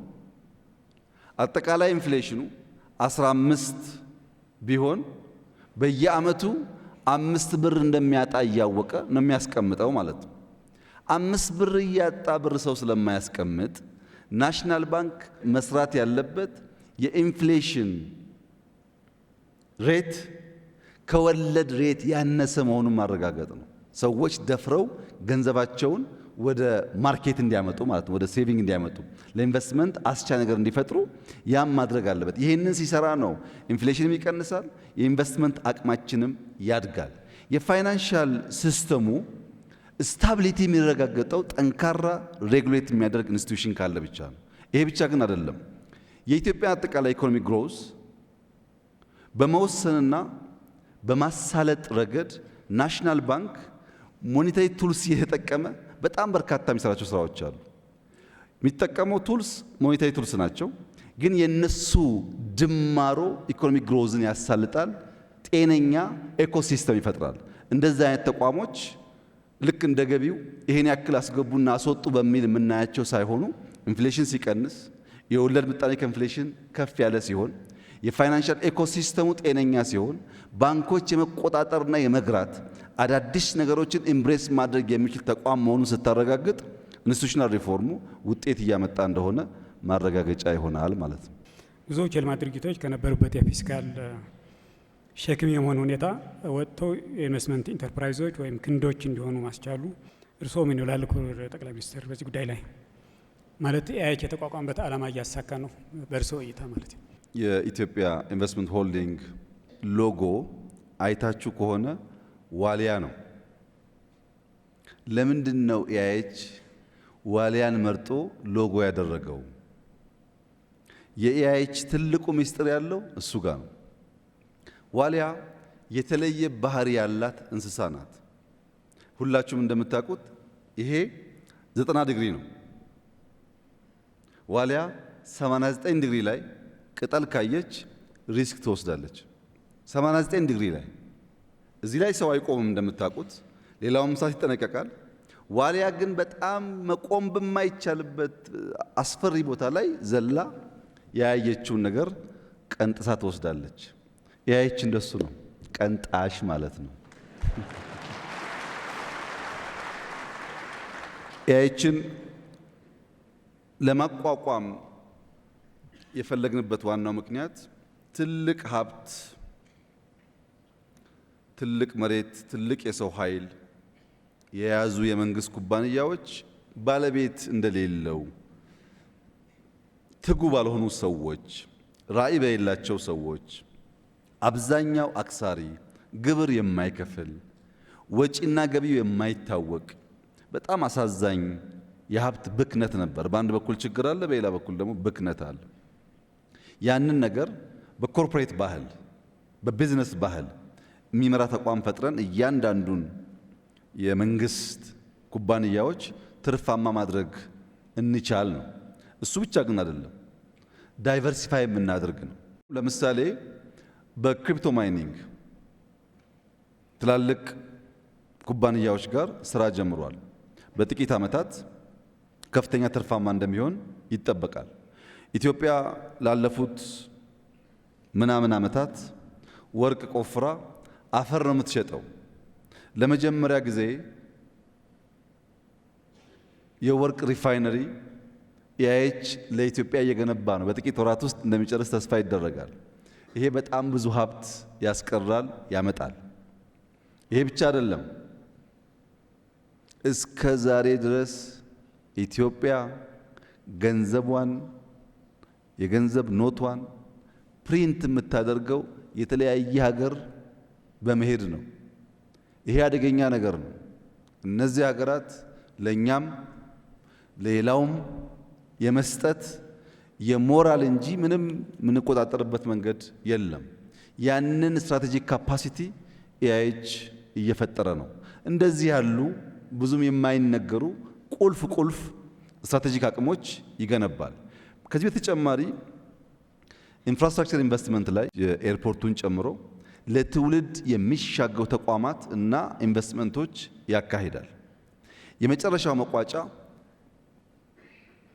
አጠቃላይ ኢንፍሌሽኑ 15 ቢሆን በየአመቱ 5 ብር እንደሚያጣ እያወቀ ነው የሚያስቀምጠው ማለት ነው። 5 ብር እያጣ ብር ሰው ስለማያስቀምጥ ናሽናል ባንክ መስራት ያለበት የኢንፍሌሽን ሬት ከወለድ ሬት ያነሰ መሆኑን ማረጋገጥ ነው። ሰዎች ደፍረው ገንዘባቸውን ወደ ማርኬት እንዲያመጡ ማለት ነው፣ ወደ ሴቪንግ እንዲያመጡ፣ ለኢንቨስትመንት አስቻይ ነገር እንዲፈጥሩ ያም ማድረግ አለበት። ይሄንን ሲሰራ ነው ኢንፍሌሽንም ይቀንሳል፣ የኢንቨስትመንት አቅማችንም ያድጋል። የፋይናንሻል ሲስተሙ ስታቢሊቲ የሚረጋገጠው ጠንካራ ሬጉሌት የሚያደርግ ኢንስቲትዩሽን ካለ ብቻ ነው። ይሄ ብቻ ግን አይደለም። የኢትዮጵያ አጠቃላይ ኢኮኖሚ ግሮዝ በመወሰንና በማሳለጥ ረገድ ናሽናል ባንክ ሞኔታሪ ቱልስ እየተጠቀመ በጣም በርካታ የሚሰራቸው ስራዎች አሉ። የሚጠቀመው ቱልስ ሞኔታሪ ቱልስ ናቸው፣ ግን የነሱ ድማሮ ኢኮኖሚ ግሮዝን ያሳልጣል፣ ጤነኛ ኢኮሲስተም ይፈጥራል። እንደዚህ አይነት ተቋሞች ልክ እንደ ገቢው ይሄን ያክል አስገቡና አስወጡ በሚል የምናያቸው ሳይሆኑ ኢንፍሌሽን ሲቀንስ፣ የወለድ ምጣኔ ከኢንፍሌሽን ከፍ ያለ ሲሆን፣ የፋይናንሻል ኢኮሲስተሙ ጤነኛ ሲሆን፣ ባንኮች የመቆጣጠርና የመግራት አዳዲስ ነገሮችን ኢምብሬስ ማድረግ የሚችል ተቋም መሆኑን ስታረጋግጥ ኢንስቲትዩሽናል ሪፎርሙ ውጤት እያመጣ እንደሆነ ማረጋገጫ ይሆናል ማለት ነው። ብዙዎች የልማት ድርጅቶች ከነበሩበት የፊስካል ሸክም የመሆን ሁኔታ ወጥተው የኢንቨስትመንት ኢንተርፕራይዞች ወይም ክንዶች እንዲሆኑ ማስቻሉ እርስዎ ምን ይላሉ? ክቡር ጠቅላይ ሚኒስትር በዚህ ጉዳይ ላይ ማለት ኤአይች የተቋቋመበት ዓላማ እያሳካ ነው በእርስዎ እይታ ማለት ነው? የኢትዮጵያ ኢንቨስትመንት ሆልዲንግ ሎጎ አይታችሁ ከሆነ ዋሊያ ነው። ለምንድን ነው ኤአይች ዋሊያን መርጦ ሎጎ ያደረገው? የኤአይች ትልቁ ምስጢር ያለው እሱ ጋር ነው። ዋሊያ የተለየ ባህሪ ያላት እንስሳ ናት። ሁላችሁም እንደምታውቁት ይሄ 90 ዲግሪ ነው። ዋሊያ 89 ዲግሪ ላይ ቅጠል ካየች ሪስክ ትወስዳለች። 89 ዲግሪ ላይ እዚህ ላይ ሰው አይቆምም እንደምታውቁት፣ ሌላውም እንስሳት ይጠነቀቃል። ዋሊያ ግን በጣም መቆም በማይቻልበት አስፈሪ ቦታ ላይ ዘላ ያያየችውን ነገር ቀንጥሳ ትወስዳለች። ኤአይች እንደሱ ነው፣ ቀንጣሽ ማለት ነው። ኤአይችን ለማቋቋም የፈለግንበት ዋናው ምክንያት ትልቅ ሀብት፣ ትልቅ መሬት፣ ትልቅ የሰው ኃይል የያዙ የመንግስት ኩባንያዎች ባለቤት እንደሌለው ትጉ ባልሆኑ ሰዎች፣ ራዕይ በሌላቸው ሰዎች፣ አብዛኛው አክሳሪ፣ ግብር የማይከፍል፣ ወጪና ገቢው የማይታወቅ በጣም አሳዛኝ የሀብት ብክነት ነበር። በአንድ በኩል ችግር አለ፣ በሌላ በኩል ደግሞ ብክነት አለ። ያንን ነገር በኮርፖሬት ባህል፣ በቢዝነስ ባህል የሚመራ ተቋም ፈጥረን እያንዳንዱን የመንግስት ኩባንያዎች ትርፋማ ማድረግ እንቻል ነው። እሱ ብቻ ግን አይደለም፣ ዳይቨርሲፋይ የምናደርግ ነው። ለምሳሌ በክሪፕቶ ማይኒንግ ትላልቅ ኩባንያዎች ጋር ስራ ጀምሯል። በጥቂት ዓመታት ከፍተኛ ትርፋማ እንደሚሆን ይጠበቃል። ኢትዮጵያ ላለፉት ምናምን ዓመታት ወርቅ ቆፍራ አፈር ነው የምትሸጠው። ለመጀመሪያ ጊዜ የወርቅ ሪፋይነሪ ኤአይች ለኢትዮጵያ እየገነባ ነው። በጥቂት ወራት ውስጥ እንደሚጨርስ ተስፋ ይደረጋል። ይሄ በጣም ብዙ ሀብት ያስቀራል፣ ያመጣል። ይሄ ብቻ አይደለም። እስከ ዛሬ ድረስ ኢትዮጵያ ገንዘቧን፣ የገንዘብ ኖቷን ፕሪንት የምታደርገው የተለያየ ሀገር በመሄድ ነው። ይሄ አደገኛ ነገር ነው። እነዚህ ሀገራት ለኛም ለሌላውም የመስጠት የሞራል እንጂ ምንም የምንቆጣጠርበት መንገድ የለም። ያንን ስትራቴጂክ ካፓሲቲ ኤአይች እየፈጠረ ነው። እንደዚህ ያሉ ብዙም የማይነገሩ ቁልፍ ስትራቴጂክ አቅሞች ይገነባል። ከዚህ በተጨማሪ ኢንፍራስትራክቸር ኢንቨስትመንት ላይ የኤርፖርቱን ጨምሮ ለትውልድ የሚሻገሩ ተቋማት እና ኢንቨስትመንቶች ያካሂዳል። የመጨረሻው መቋጫ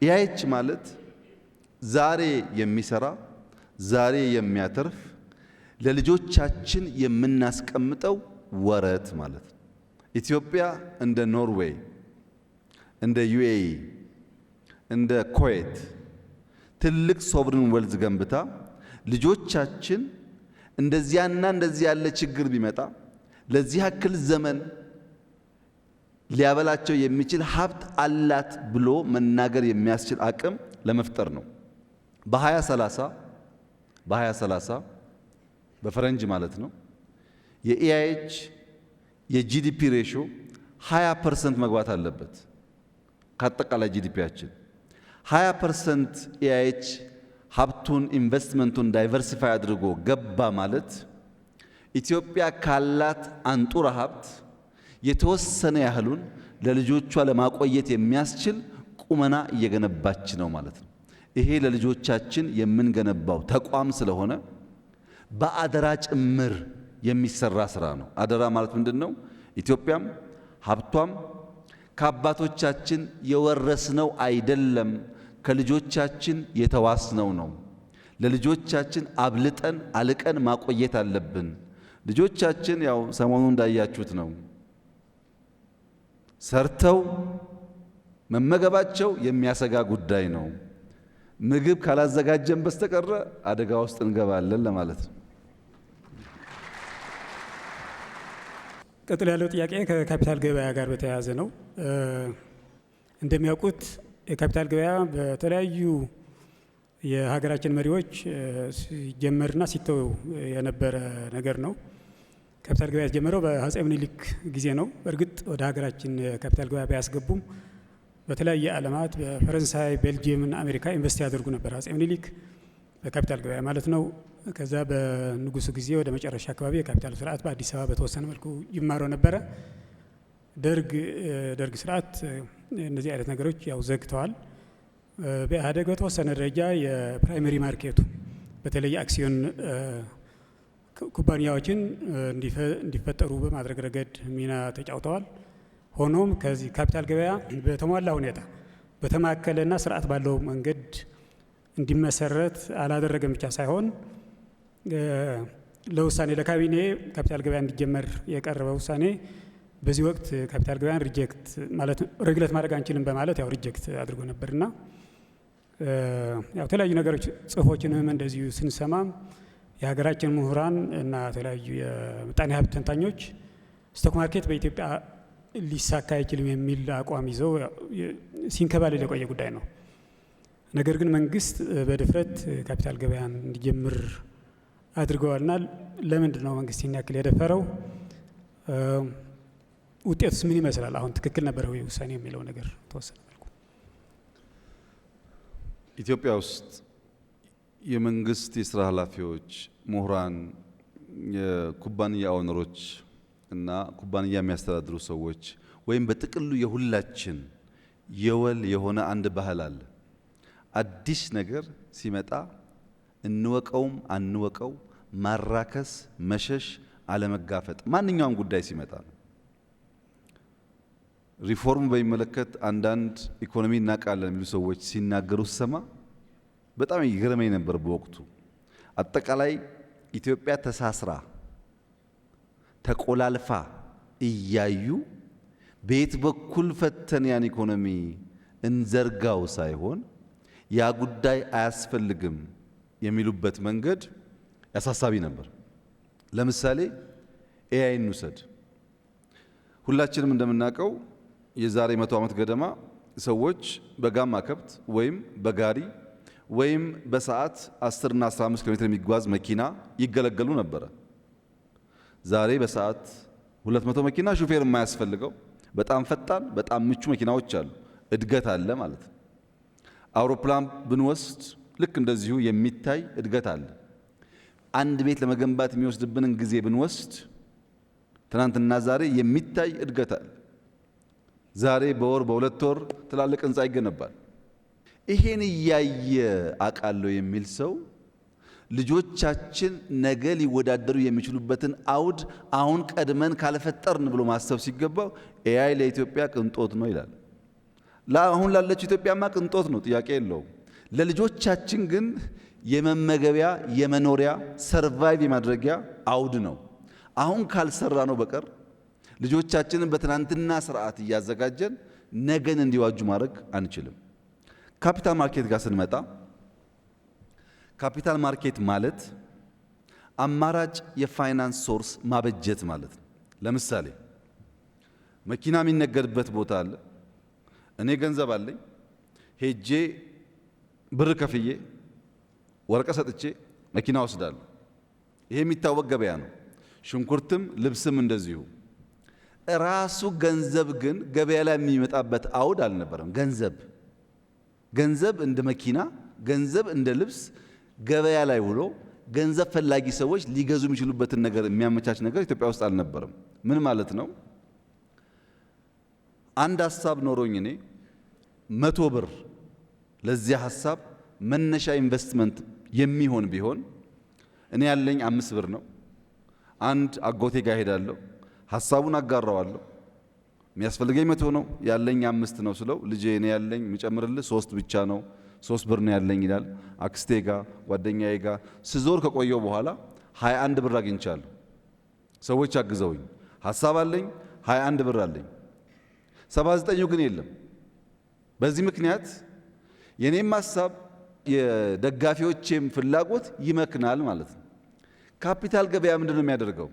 ኤአይች ማለት ዛሬ የሚሰራ ዛሬ የሚያተርፍ ለልጆቻችን የምናስቀምጠው ወረት ማለት ነው። ኢትዮጵያ እንደ ኖርዌይ እንደ ዩኤኢ እንደ ኩዌት ትልቅ ሶቨሪን ዌልዝ ገንብታ ልጆቻችን እንደዚያና እንደዚህ ያለ ችግር ቢመጣ ለዚህ ያክል ዘመን ሊያበላቸው የሚችል ሀብት አላት ብሎ መናገር የሚያስችል አቅም ለመፍጠር ነው። በ2030 በፈረንጅ ማለት ነው የኢአይኤች የጂዲፒ ሬሽዮ 20% መግባት አለበት። ከአጠቃላይ ጂዲፒያችን 20% ኢአይኤች ሀብቱን ኢንቨስትመንቱን ዳይቨርሲፋይ አድርጎ ገባ ማለት ኢትዮጵያ ካላት አንጡራ ሀብት የተወሰነ ያህሉን ለልጆቿ ለማቆየት የሚያስችል ቁመና እየገነባች ነው ማለት ነው። ይሄ ለልጆቻችን የምንገነባው ተቋም ስለሆነ በአደራ ጭምር የሚሰራ ስራ ነው። አደራ ማለት ምንድነው? ኢትዮጵያም ሀብቷም ከአባቶቻችን የወረስነው አይደለም፣ ከልጆቻችን የተዋስነው ነው። ለልጆቻችን አብልጠን አልቀን ማቆየት አለብን። ልጆቻችን ያው ሰሞኑን እንዳያችሁት ነው ሰርተው መመገባቸው የሚያሰጋ ጉዳይ ነው። ምግብ ካላዘጋጀን በስተቀር አደጋ ውስጥ እንገባለን ለማለት ነው። ቀጥሎ ያለው ጥያቄ ከካፒታል ገበያ ጋር በተያያዘ ነው። እንደሚያውቁት የካፒታል ገበያ በተለያዩ የሀገራችን መሪዎች ሲጀመርና ሲተው የነበረ ነገር ነው። ካፒታል ገበያ የተጀመረው በአፄ ምኒልክ ጊዜ ነው። በእርግጥ ወደ ሀገራችን የካፒታል ገበያ ቢያስገቡም በተለያየ ዓለማት በፈረንሳይ፣ ቤልጂየም እና አሜሪካ ኢንቨስት ያደርጉ ነበር አፄ ምኒልክ በካፒታል ገበያ ማለት ነው። ከዛ በንጉሱ ጊዜ ወደ መጨረሻ አካባቢ የካፒታል ስርዓት በአዲስ አበባ በተወሰነ መልኩ ይማረው ነበረ። ደርግ ስርዓት እነዚህ አይነት ነገሮች ያው ዘግተዋል። በኢህአዴግ በተወሰነ ደረጃ የፕራይመሪ ማርኬቱ በተለይ አክሲዮን ኩባንያዎችን እንዲፈጠሩ በማድረግ ረገድ ሚና ተጫውተዋል። ሆኖም ከዚህ ካፒታል ገበያ በተሟላ ሁኔታ በተማከለና ስርዓት ባለው መንገድ እንዲመሰረት አላደረገም ብቻ ሳይሆን ለውሳኔ ለካቢኔ ካፒታል ገበያ እንዲጀመር የቀረበ ውሳኔ በዚህ ወቅት ካፒታል ገበያን ሪጀክት ማለት ሬጉሌት ማድረግ አንችልም በማለት ያው ሪጀክት አድርጎ ነበርና ያው የተለያዩ ነገሮች ጽሁፎችንም እንደዚሁ ስንሰማም የሀገራችን ምሁራን እና የተለያዩ የምጣኔ ሀብት ተንታኞች ስቶክ ማርኬት በኢትዮጵያ ሊሳካ አይችልም የሚል አቋም ይዘው ሲንከባለል የቆየ ጉዳይ ነው። ነገር ግን መንግስት በድፍረት ካፒታል ገበያን እንዲጀምር አድርገዋልና ለምንድን ነው መንግስት ይህን ያክል የደፈረው? ውጤቱስ ምን ይመስላል? አሁን ትክክል ነበረ ወይ ውሳኔ የሚለው ነገር ተወሰነ መልኩ ኢትዮጵያ ውስጥ የመንግስት የስራ ኃላፊዎች፣ ምሁራን፣ የኩባንያ ኦነሮች እና ኩባንያ የሚያስተዳድሩ ሰዎች ወይም በጥቅሉ የሁላችን የወል የሆነ አንድ ባህል አለ። አዲስ ነገር ሲመጣ እንወቀውም አንወቀው ማራከስ፣ መሸሽ፣ አለመጋፈጥ ማንኛውም ጉዳይ ሲመጣ ነው። ሪፎርም በሚመለከት አንዳንድ ኢኮኖሚ እናውቃለን የሚሉ ሰዎች ሲናገሩ ሰማ በጣም ይገርመኝ ነበር። በወቅቱ አጠቃላይ ኢትዮጵያ ተሳስራ ተቆላልፋ እያዩ በየት በኩል ፈተን ያን ኢኮኖሚ እንዘርጋው ሳይሆን ያ ጉዳይ አያስፈልግም የሚሉበት መንገድ ያሳሳቢ ነበር። ለምሳሌ ኤአይ እንውሰድ። ሁላችንም እንደምናውቀው የዛሬ 100 ዓመት ገደማ ሰዎች በጋማ ከብት ወይም በጋሪ ወይም በሰዓት 10 እና 15 ኪሎ ሜትር የሚጓዝ መኪና ይገለገሉ ነበረ። ዛሬ በሰዓት 200 መኪና ሹፌር የማያስፈልገው በጣም ፈጣን በጣም ምቹ መኪናዎች አሉ። እድገት አለ ማለት ነው። አውሮፕላን ብንወስድ ልክ እንደዚሁ የሚታይ እድገት አለ። አንድ ቤት ለመገንባት የሚወስድብንን ጊዜ ብንወስድ ትናንትና ዛሬ የሚታይ እድገት አለ። ዛሬ በወር በሁለት ወር ትላልቅ ህንፃ ይገነባል። ይሄን እያየ አቃለው የሚል ሰው ልጆቻችን ነገ ሊወዳደሩ የሚችሉበትን አውድ አሁን ቀድመን ካልፈጠርን ብሎ ማሰብ ሲገባው ኤአይ ለኢትዮጵያ ቅንጦት ነው ይላል። አሁን ላለችው ኢትዮጵያማ ቅንጦት ነው፣ ጥያቄ የለውም። ለልጆቻችን ግን የመመገቢያ የመኖሪያ ሰርቫይቭ የማድረጊያ አውድ ነው። አሁን ካልሰራ ነው በቀር ልጆቻችንን በትናንትና ስርዓት እያዘጋጀን ነገን እንዲዋጁ ማድረግ አንችልም። ካፒታል ማርኬት ጋር ስንመጣ ካፒታል ማርኬት ማለት አማራጭ የፋይናንስ ሶርስ ማበጀት ማለት ነው። ለምሳሌ መኪና የሚነገድበት ቦታ አለ። እኔ ገንዘብ አለኝ፣ ሄጄ ብር ከፍዬ ወረቀት ሰጥቼ መኪና ወስዳለሁ። ይሄ የሚታወቅ ገበያ ነው። ሽንኩርትም ልብስም እንደዚሁ። ራሱ ገንዘብ ግን ገበያ ላይ የሚመጣበት አውድ አልነበረም። ገንዘብ እንደ መኪና፣ ገንዘብ እንደ ልብስ ገበያ ላይ ውሎ ገንዘብ ፈላጊ ሰዎች ሊገዙ የሚችሉበትን ነገር የሚያመቻች ነገር ኢትዮጵያ ውስጥ አልነበረም። ምን ማለት ነው? አንድ ሐሳብ ኖሮኝ እኔ 100 ብር ለዚያ ሐሳብ መነሻ ኢንቨስትመንት የሚሆን ቢሆን እኔ ያለኝ 5 ብር ነው። አንድ አጎቴ ጋር ሄዳለሁ፣ ሐሳቡን አጋራዋለሁ። የሚያስፈልገኝ 100 ነው፣ ያለኝ 5 ነው ስለው ልጄ እኔ ያለኝ የሚጨምርልህ 3 ብቻ ነው፣ 3 ብር ነው ያለኝ ይላል። አክስቴ ጋር ጓደኛዬ ጋር ስዞር ከቆየው በኋላ 21 ብር አግኝቻለሁ። ሰዎች አግዘውኝ ሐሳብ አለኝ፣ 21 ብር አለኝ። 79 ግን የለም። በዚህ ምክንያት የኔም ሐሳብ የደጋፊዎቼም ፍላጎት ይመክናል ማለት ነው። ካፒታል ገበያ ምንድን ነው የሚያደርገው?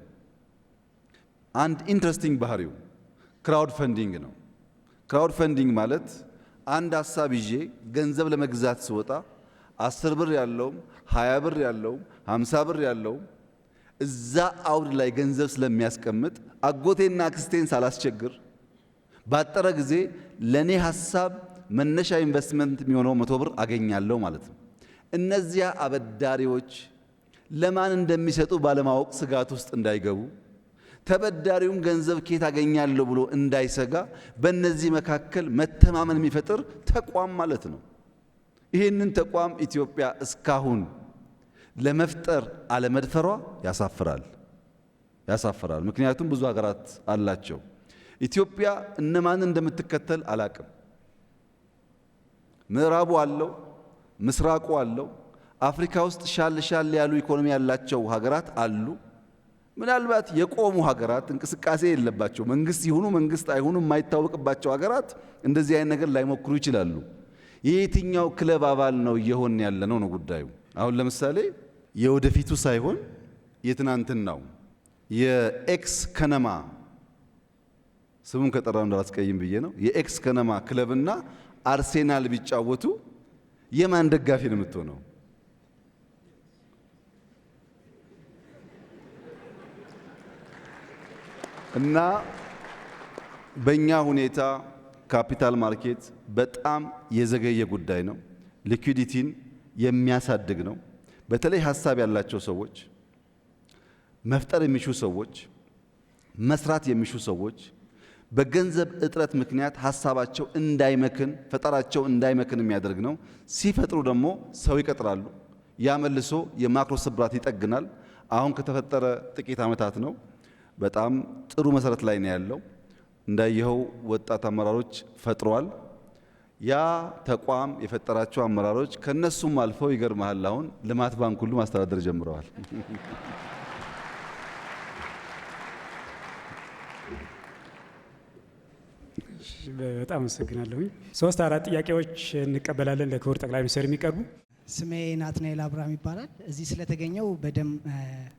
አንድ ኢንትረስቲንግ ባህሪው ክራውድ ፈንዲንግ ነው። ክራውድ ፈንዲንግ ማለት አንድ ሐሳብ ይዤ ገንዘብ ለመግዛት ስወጣ 10 ብር ያለውም 20 ብር ያለውም 50 ብር ያለውም እዛ አውድ ላይ ገንዘብ ስለሚያስቀምጥ አጎቴና አክስቴን ሳላስቸግር ባጠረ ጊዜ ለኔ ሐሳብ መነሻ ኢንቨስትመንት የሚሆነው 100 ብር አገኛለሁ ማለት ነው። እነዚያ አበዳሪዎች ለማን እንደሚሰጡ ባለማወቅ ስጋት ውስጥ እንዳይገቡ፣ ተበዳሪውን ገንዘብ ከየት አገኛለሁ ብሎ እንዳይሰጋ በእነዚህ መካከል መተማመን የሚፈጥር ተቋም ማለት ነው። ይህንን ተቋም ኢትዮጵያ እስካሁን ለመፍጠር አለመድፈሯ ያሳፍራል። ምክንያቱም ብዙ ሀገራት አላቸው። ኢትዮጵያ እነማን እንደምትከተል አላቅም። ምዕራቡ አለው፣ ምስራቁ አለው። አፍሪካ ውስጥ ሻል ያሉ ኢኮኖሚ ያላቸው ሀገራት አሉ። ምናልባት የቆሙ ሀገራት እንቅስቃሴ የለባቸው መንግስት ይሁኑ መንግስት አይሁኑ የማይታወቅባቸው ሀገራት እንደዚህ አይነት ነገር ላይሞክሩ ይችላሉ። የየትኛው ክለብ አባል ነው እየሆን ያለ ነው ጉዳዩ። አሁን ለምሳሌ የወደፊቱ ሳይሆን የትናንትናው የኤክስ ከነማ ስሙን ከጠራው እንዳላስቀይም ብዬ ነው። የኤክስ ከነማ ክለብና አርሴናል ቢጫወቱ የማን ደጋፊ ነው የምትሆነው? እና በእኛ ሁኔታ ካፒታል ማርኬት በጣም የዘገየ ጉዳይ ነው። ሊኩዊዲቲን የሚያሳድግ ነው። በተለይ ሀሳብ ያላቸው ሰዎች፣ መፍጠር የሚሹ ሰዎች፣ መስራት የሚሹ ሰዎች በገንዘብ እጥረት ምክንያት ሀሳባቸው እንዳይመክን፣ ፈጠራቸው እንዳይመክን የሚያደርግ ነው። ሲፈጥሩ ደግሞ ሰው ይቀጥራሉ። ያ መልሶ የማክሮ ስብራት ይጠግናል። አሁን ከተፈጠረ ጥቂት ዓመታት ነው። በጣም ጥሩ መሰረት ላይ ነው ያለው። እንዳየኸው ወጣት አመራሮች ፈጥሯል። ያ ተቋም የፈጠራቸው አመራሮች ከነሱም አልፈው ይገርማል፣ አሁን ልማት ባንክ ሁሉ ማስተዳደር ጀምረዋል። በጣም አመሰግናለሁ። 3-4 ጥያቄዎች እንቀበላለን ለክቡር ጠቅላይ ሚኒስትር የሚቀርቡ። ስሜ ናትናኤል አብርሃም ይባላል። እዚህ ስለተገኘው በደም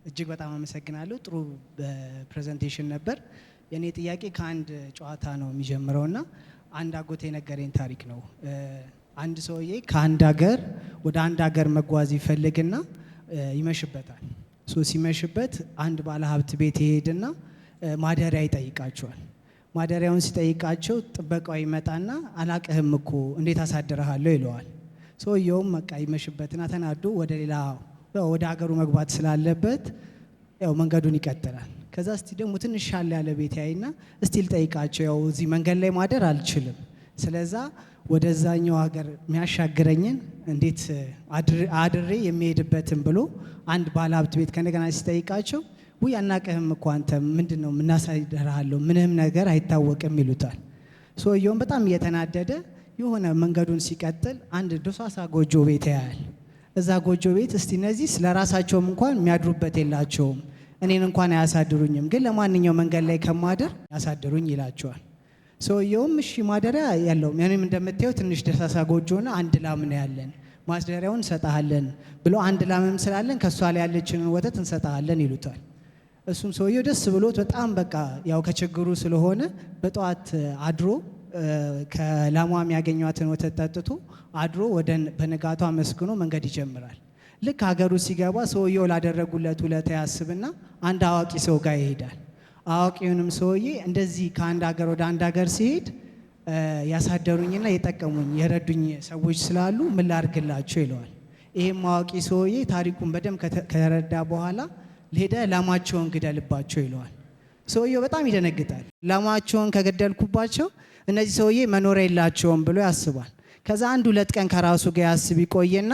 እጅግ በጣም አመሰግናለሁ። ጥሩ ፕሬዘንቴሽን ነበር። የኔ ጥያቄ ከአንድ ጨዋታ ነው የሚጀምረውና አንድ አጎቴ የነገረኝ ታሪክ ነው። አንድ ሰውዬ ከአንድ ሀገር ወደ አንድ ሀገር መጓዝ ይፈልግና ይመሽበታል። ሲመሽበት አንድ ባለሀብት ቤት ይሄድና ማደሪያ ይጠይቃቸዋል። ማደሪያውን ሲጠይቃቸው ጥበቃው ይመጣና አላቅህም እኮ እንዴት አሳድረሃለሁ ይለዋል። ሰውየውም በቃ ይመሽበትና ተናዶ ወደ ሀገሩ መግባት ስላለበት ያው መንገዱን ይቀጥላል። ከዛ እስቲ ደግሞ ትንሽ ሻል ያለ ቤት ያይና እስቲ ልጠይቃቸው፣ ያው እዚህ መንገድ ላይ ማደር አልችልም፣ ስለዛ ወደዛኛው ሀገር የሚያሻግረኝን እንዴት አድሬ የሚሄድበትን ብሎ አንድ ባለሀብት ቤት ከነገና ሲጠይቃቸው ውይ አናቅህም እኮ አንተ ምንድነው ምናሳይደርሃለሁ ምንም ነገር አይታወቅም ይሉታል። ሰውየውም በጣም እየተናደደ የሆነ መንገዱን ሲቀጥል አንድ ዶሳሳ ጎጆ ቤት ያያል። እዛ ጎጆ ቤት እስቲ እነዚህ ስለራሳቸውም እንኳን የሚያድሩበት የላቸውም፣ እኔን እንኳን አያሳድሩኝም፣ ግን ለማንኛው መንገድ ላይ ከማደር ያሳድሩኝ ይላቸዋል። ሰውየውም እሺ ማደሪያ ያለው ምንም እንደምታየው ትንሽ ደሳሳ ጎጆና አንድ ላም ነው ያለን፣ ማስደሪያውን እንሰጣለን ብሎ አንድ ላምም ስላለን ከሷ ላይ ያለችንን ወተት እንሰጣለን ይሉታል። እሱም ሰውየው ደስ ብሎት በጣም በቃ ያው ከችግሩ ስለሆነ በጠዋት አድሮ ከላሟ የሚያገኟትን ወተት ጠጥቶ አድሮ በነጋቱ አመስግኖ መንገድ ይጀምራል። ልክ ሀገሩ ሲገባ ሰውየው ላደረጉለት ውለታ ያስብና አንድ አዋቂ ሰው ጋር ይሄዳል። አዋቂውንም ሰውዬ እንደዚህ ከአንድ ሀገር ወደ አንድ ሀገር ሲሄድ ያሳደሩኝና የጠቀሙኝ የረዱኝ ሰዎች ስላሉ ምን ላድርግላቸው ይለዋል። ይሄም አዋቂ ሰውዬ ታሪኩን በደንብ ከተረዳ በኋላ ሄደ ላማቸውን ግደልባቸው ይለዋል። ሰውየው በጣም ይደነግጣል። ላማቸውን ከገደልኩባቸው እነዚህ ሰውዬ መኖሪያ የላቸውም ብሎ ያስባል። ከዛ 1-2 ቀን ከራሱ ጋር ያስብ ይቆይና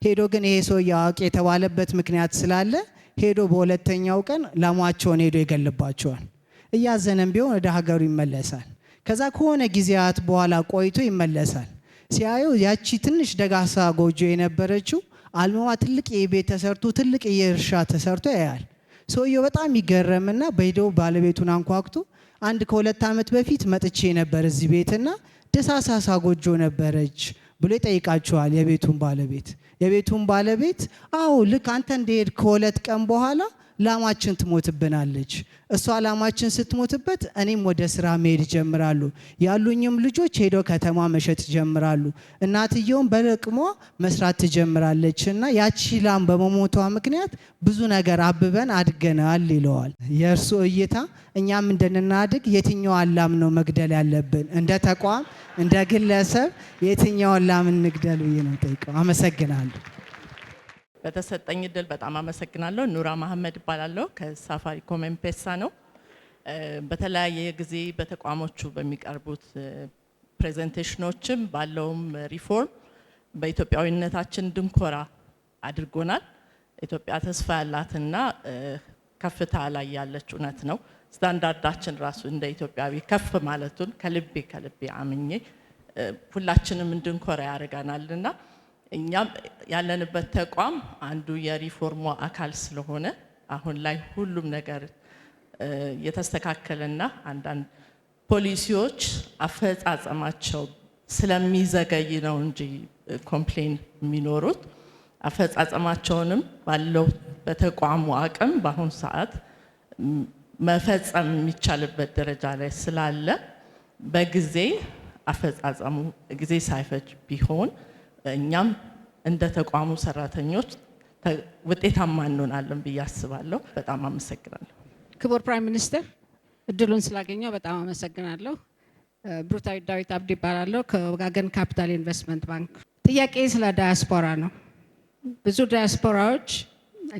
ሄዶ ግን ይሄ ሰውዬ አዋቂ የተባለበት ምክንያት ስላለ ሄዶ በሁለተኛው ቀን ላማቸውን ሄዶ ይገልባቸዋል። እያዘነም ቢሆን ወደ ሀገሩ ይመለሳል። ከዛ ከሆነ ጊዜያት በኋላ ቆይቶ ይመለሳል። ሲያዩ ያቺ ትንሽ ደጋሳ ጎጆ የነበረችው አልማዋ ትልቅ የቤት ተሰርቶ ትልቅ የእርሻ ተሰርቶ ያያል። ሰውየው በጣም ይገረምና በሄደው ባለቤቱን አንኳኩቶ አንድ ከ2 ዓመት በፊት መጥቼ ነበር እዚህ ቤትና ደሳሳሳ ጎጆ ነበረች ብሎ ይጠይቃቸዋል የቤቱን ባለቤት አዎ ልክ አንተ እንደሄድ ከ2 ቀን በኋላ ላማችን ትሞትብናለች። እሷ ላማችን ስትሞትበት እኔም ወደ ስራ መሄድ ጀምራሉ። ያሉኝም ልጆች ሄደው ከተማ መሸጥ ጀምራሉ። እናትየውም በለቅሞ መስራት ትጀምራለች እና ያቺ ላም በመሞቷ ምክንያት ብዙ ነገር አብበን አድገናል ይለዋል። የእርሱ እይታ እኛም እንድናድግ የትኛዋን ላም ነው መግደል ያለብን? እንደ ተቋም እንደ ግለሰብ የትኛውን ላም እንግደል ብዬ ነው ጠይቀው። አመሰግናለሁ። በተሰጠኝ እድል በጣም አመሰግናለሁ። ኑራ መሐመድ እባላለሁ ከሳፋሪኮም ኤምፔሳ ነው። በተለያየ ጊዜ በተቋሞቹ በሚቀርቡት ፕሬዘንቴሽኖችም ባለውም ሪፎርም በኢትዮጵያዊነታችን ድንኮራ አድርጎናል። ኢትዮጵያ ተስፋ ያላትና ከፍታ ላይ ያለች እውነት ነው። ስታንዳርዳችን ራሱ እንደ ኢትዮጵያዊ ከፍ ማለቱን ከልቤ አምኜ ሁላችንም እንድንኮራ ያደርጋናልና እኛም ያለንበት ተቋም አንዱ የሪፎርሙ አካል ስለሆነ አሁን ላይ ሁሉም ነገር የተስተካከለና አንዳንድ ፖሊሲዎች አፈጻጸማቸው ስለሚዘገይ ነው እንጂ ኮምፕሌን የሚኖሩት አፈጻጸማቸውንም ባለው በተቋሙ አቅም በአሁኑ ሰዓት መፈጸም የሚቻልበት ደረጃ ላይ ስላለ በጊዜ አፈጻጸሙ ጊዜ ሳይፈጅ ቢሆን እኛም እንደ ተቋሙ ሰራተኞች ውጤታማ እንሆናለን ብዬ አስባለሁ። በጣም አመሰግናለሁ። ክቡር ፕራይም ሚኒስተር እድሉን ስላገኘው በጣም አመሰግናለሁ። ብሩታዊ ዳዊት አብዲ እባላለሁ ከወጋገን ካፒታል ኢንቨስትመንት ባንክ። ጥያቄ ስለ ዳያስፖራ ነው። ብዙ ዳያስፖራዎች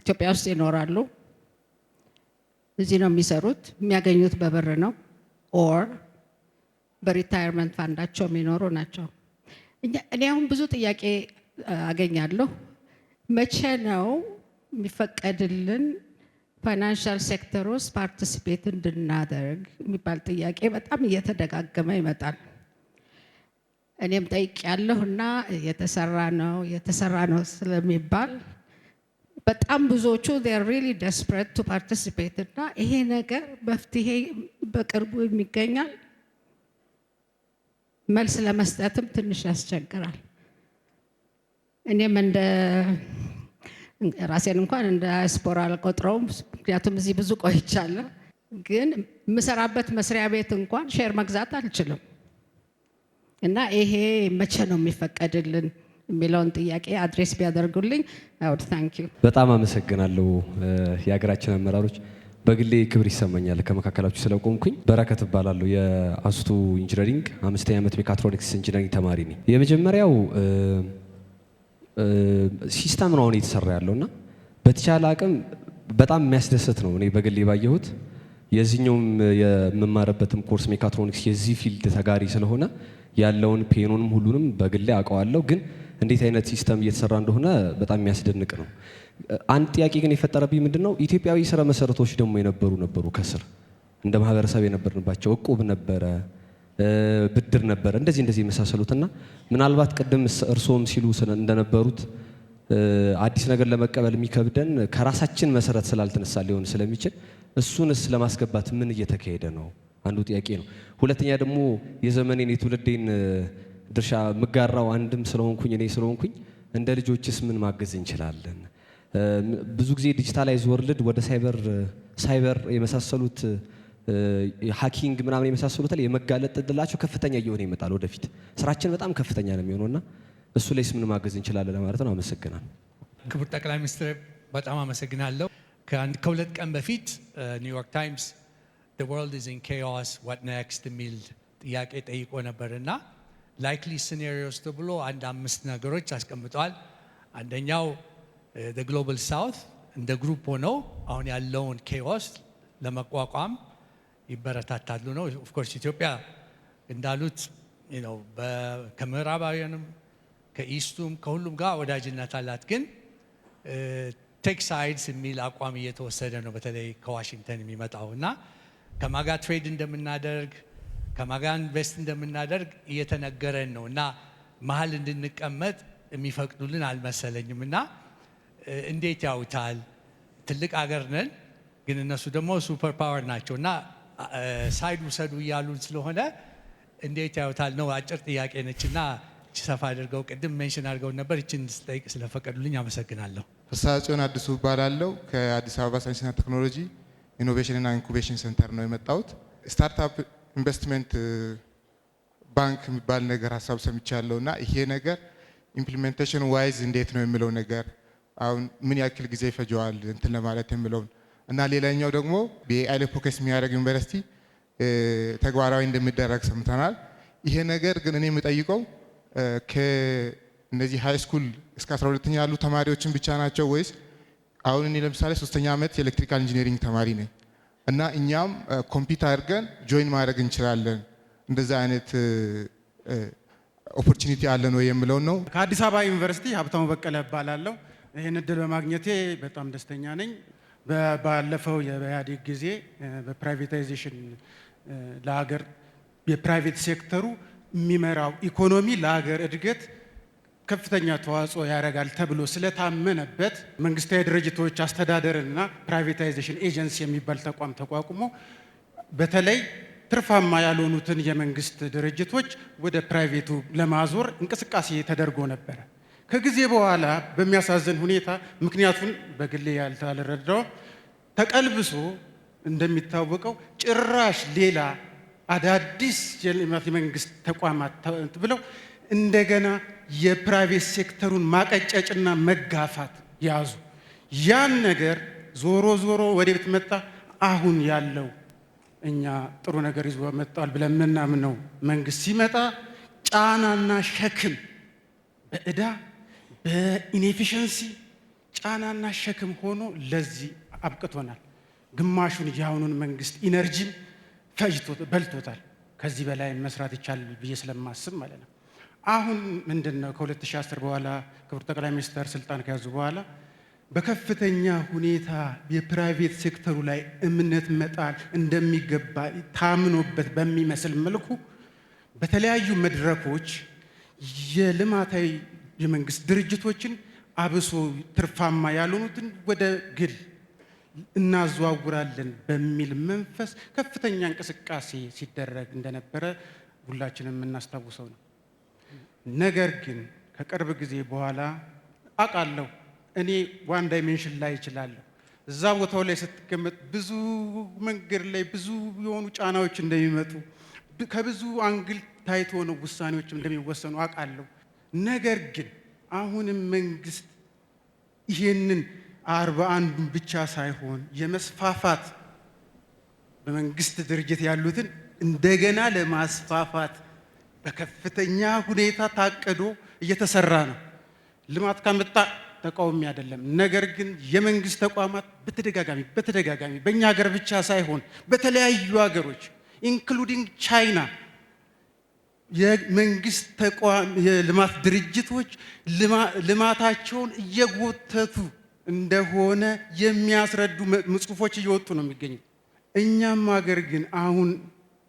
ኢትዮጵያ ውስጥ ይኖራሉ። እዚህ ነው የሚሰሩት፣ የሚያገኙት በብር ነው ኦር በሪታየርመንት ፋንዳቸው የሚኖሩ ናቸው። እኔ አሁን ብዙ ጥያቄ አገኛለሁ። መቼ ነው የሚፈቀድልን ፋይናንሻል ሴክተር ውስጥ ፓርቲሲፔት እንድናደርግ የሚባል ጥያቄ በጣም እየተደጋገመ ይመጣል። እኔም ጠይቄያለሁና የተሰራ ነው ስለሚባል በጣም ብዙዎቹ they are really desperate to participate እና ይሄ ነገር መፍትሄ በቅርቡ የሚገኛል መልስ ለመስጠትም ትንሽ ያስቸግራል። እኔም እንደ ራሴን እንኳን እንደ ዳያስፖራ አልቆጥረውም፣ ምክንያቱም እዚህ ብዙ ቆይቻለሁ። ግን የምሰራበት መስሪያ ቤት እንኳን ሼር መግዛት አልችልም እና ይሄ መቼ ነው የሚፈቀድልን የሚለውን ጥያቄ አድሬስ ቢያደርጉልኝ I would thank you። በጣም አመሰግናለሁ የሀገራችን አመራሮች። በግሌ ክብር ይሰማኛል ከመካከላችሁ ስለቆምኩኝ። በረከት እባላለሁ የአስቱ ኢንጂነሪንግ 5ኛ ዓመት ሜካትሮኒክስ ኢንጂነሪንግ ተማሪ ነኝ። የመጀመሪያው ሲስተም ነው አሁን እየተሰራ ያለውና በተቻለ አቅም በጣም የሚያስደስት ነው። እኔ በግሌ ባየሁት የዚህኛውም የምማረበትም ኮርስ ሜካትሮኒክስ የዚህ ፊልድ ተጋሪ ስለሆነ ያለውን ፔኑንም ሁሉንም በግሌ አውቀዋለሁ። ግን እንዴት አይነት ሲስተም እየተሰራ እንደሆነ በጣም የሚያስደንቅ ነው። አንድ ጥያቄ ግን የፈጠረብኝ ምንድነው ኢትዮጵያዊ ስራ መሰረቶች ደግሞ ነበሩ ከስር እንደ ማህበረሰብ የነበርንባቸው እቁብ ነበረ፣ ብድር ነበረ፣ እንደዚህ የመሳሰሉትና ምናልባት ቅድም እርሶም ሲሉ እንደነበሩት አዲስ ነገር ለመቀበል የሚከብደን ከራሳችን መሰረት ስላልተነሳ ሊሆን ስለሚችል እሱንስ ለማስገባት ምን እየተካሄደ ነው? አንዱ ጥያቄ ነው። ሁለተኛ ደግሞ የዘመኔን የትውልዴን ድርሻ ምጋራው አንድም ስለሆንኩኝ እኔ ስለሆንኩኝ እንደ ልጆችስ ምን ማገዝ እንችላለን? ብዙ ጊዜ ዲጂታላይዝ ወርልድ ወደ ሳይበር የመሳሰሉት ሃኪንግ ምናምን የመሳሰሉት ላይ የመጋለጥ እድላቸው ከፍተኛ እየሆነ ይመጣል። ወደፊት ስራችን በጣም ከፍተኛ ነው የሚሆነውና እሱ ላይስ ምን ማገዝ እንችላለን ለማለት ነው። አመሰግናለሁ። ክቡር ጠቅላይ ሚኒስትር በጣም አመሰግናለሁ። ከሁለት ቀን በፊት ኒውዮርክ ታይምስ the world is in chaos what next የሚል ጥያቄ ጠይቆ ነበርና ላይክሊ ሲናሪዮስ ተብሎ አንድ 5 ነገሮች አስቀምጠዋል። አንደኛው the global south እንደ ግሩፕ ሆነው አሁን ያለውን ኬኦስ ለመቋቋም ይበረታታሉ ነው። ኦፍ ኮርስ ኢትዮጵያ እንዳሉት ከምዕራባውያንም ከኢስቱም ከሁሉም ጋር ወዳጅነት አላት። ግን ቴክ ሳይድስ የሚል አቋም እየተወሰደ ነው፣ በተለይ ከዋሽንግተን የሚመጣው እና ከማጋ ትሬድ እንደምናደርግ ከማጋ ኢንቨስት እንደምናደርግ እየተነገረን ነው እና መሀል እንድንቀመጥ የሚፈቅዱልን አልመሰለኝም። እና እንዴት ያውታል? ትልቅ አገር ነን፣ ግን እነሱ ደግሞ ሱፐር ፓወር ናቸው እና ሳይድ ውሰዱ እያሉን ስለሆነ እንዴት ያውታል ነው። አጭር ጥያቄ ነችና ሰፋ አድርገው ቅድም ሜንሽን አድርገው ነበር። እችን ስጠይቅ ስለፈቀዱልኝ አመሰግናለሁ። ፍሳጽዮን አዲሱ እባላለሁ። ከአዲስ አበባ ሳይንስና ቴክኖሎጂ ኢኖቬሽን እና ኢንኩቤሽን ሴንተር ነው የመጣሁት። ስታርታፕ ኢንቨስትመንት ባንክ የሚባል ነገር ሀሳብ ሰምቻለሁ እና ይሄ ነገር ኢምፕሊሜንቴሽን ዋይዝ እንዴት ነው የሚለው ነገር አሁን ምን ያክል ጊዜ ይፈጀዋል እንትን ለማለት የሚለውን እና ሌላኛው ደግሞ በኤአይ ላይ ፎከስ የሚያደርግ ዩኒቨርሲቲ ተግባራዊ እንደሚደረግ ሰምተናል። ይሄ ነገር ግን እኔ የምጠይቀው ከእነዚህ ሃይ ስኩል እስከ 12ኛ ያሉ ተማሪዎችን ብቻ ናቸው ወይስ አሁን እኔ ለምሳሌ 3ኛ ዓመት የኤሌክትሪካል ኢንጂነሪንግ ተማሪ ነኝ እና እኛም ኮምፒውተር አድርገን ጆይን ማድረግ እንችላለን እንደዛ አይነት ኦፖርቹኒቲ አለን ወይ የሚለው ነው። ከአዲስ አበባ ዩኒቨርሲቲ ሀብታሙ በቀለ እባላለሁ። ይህን እድል በማግኘቴ በጣም ደስተኛ ነኝ። ባለፈው የኢህአዴግ ጊዜ በፕራይቬታይዜሽን ለሀገር የፕራይቬት ሴክተሩ የሚመራው ኢኮኖሚ ለሀገር እድገት ከፍተኛ ተዋጽኦ ያደርጋል ተብሎ ስለታመነበት መንግስታዊ ድርጅቶች አስተዳደርና ፕራይቬታይዜሽን ኤጀንሲ የሚባል ተቋም ተቋቁሞ በተለይ ትርፋማ ያልሆኑትን የመንግስት ድርጅቶች ወደ ፕራይቬቱ ለማዞር እንቅስቃሴ ተደርጎ ነበረ። ከጊዜ በኋላ በሚያሳዝን ሁኔታ ምክንያቱን በግሌ ያልተረዳው ተቀልብሶ እንደሚታወቀው ጭራሽ ሌላ አዳዲስ የመንግስት ተቋማት ብለው እንደገና የፕራይቬት ሴክተሩን ማቀጨጭና መጋፋት ያዙ። ያን ነገር ዞሮ ዞሮ ወዴት መጣ? አሁን ያለው እኛ ጥሩ ነገር ይዞ መጣል ብለን ምናምነው መንግስት ሲመጣ ጫናና ሸክም በእዳ በኢንኤፊሽንሲ ጫናና ሸክም ሆኖ ለዚህ አብቅቶናል። ግማሹን የአሁኑን መንግስት ኢነርጂም በልቶታል። ከዚህ በላይ መስራት ይቻላል ብዬ ስለማስብ ማለት ነው። አሁን ምንድነው ከ2010 በኋላ ክቡር ጠቅላይ ሚኒስትር ስልጣን ከያዙ በኋላ በከፍተኛ ሁኔታ የፕራይቬት ሴክተሩ ላይ እምነት መጣል እንደሚገባ ታምኖበት በሚመስል መልኩ በተለያዩ መድረኮች የልማታዊ የመንግስት ድርጅቶችን አብሶ ትርፋማ ያልሆኑትን ወደ ግል እናዘዋውራለን በሚል መንፈስ ከፍተኛ እንቅስቃሴ ሲደረግ እንደነበረ ሁላችንም የምናስታውሰው ነው። ነገር ግን ከቅርብ ጊዜ በኋላ አውቃለሁ እኔ ዋን ዳይሜንሽን ላይ እችላለሁ። እዛ ቦታው ላይ ስትቀመጥ ብዙ መንገድ ላይ ብዙ የሆኑ ጫናዎች እንደሚመጡ ከብዙ አንግል ታይቶ ነው ውሳኔዎች እንደሚወሰኑ አውቃለሁ። ነገር ግን አሁንም መንግስት ይሄንን 41 ብቻ ሳይሆን የመስፋፋት በመንግስት ድርጅት ያሉትን እንደገና ለማስፋፋት በከፍተኛ ሁኔታ ታቅዶ እየተሰራ ነው። ልማት ካመጣ ተቃውሞ አይደለም። ነገር ግን የመንግስት ተቋማት በተደጋጋሚ በእኛ ሀገር ብቻ ሳይሆን በተለያዩ ሀገሮች ኢንክሉዲንግ ቻይና የመንግስት ተቋም የልማት ድርጅቶች ልማታቸውን እየጎተቱ እንደሆነ የሚያስረዱ ጽሁፎች እየወጡ ነው የሚገኙት። እኛም ሀገር ግን አሁን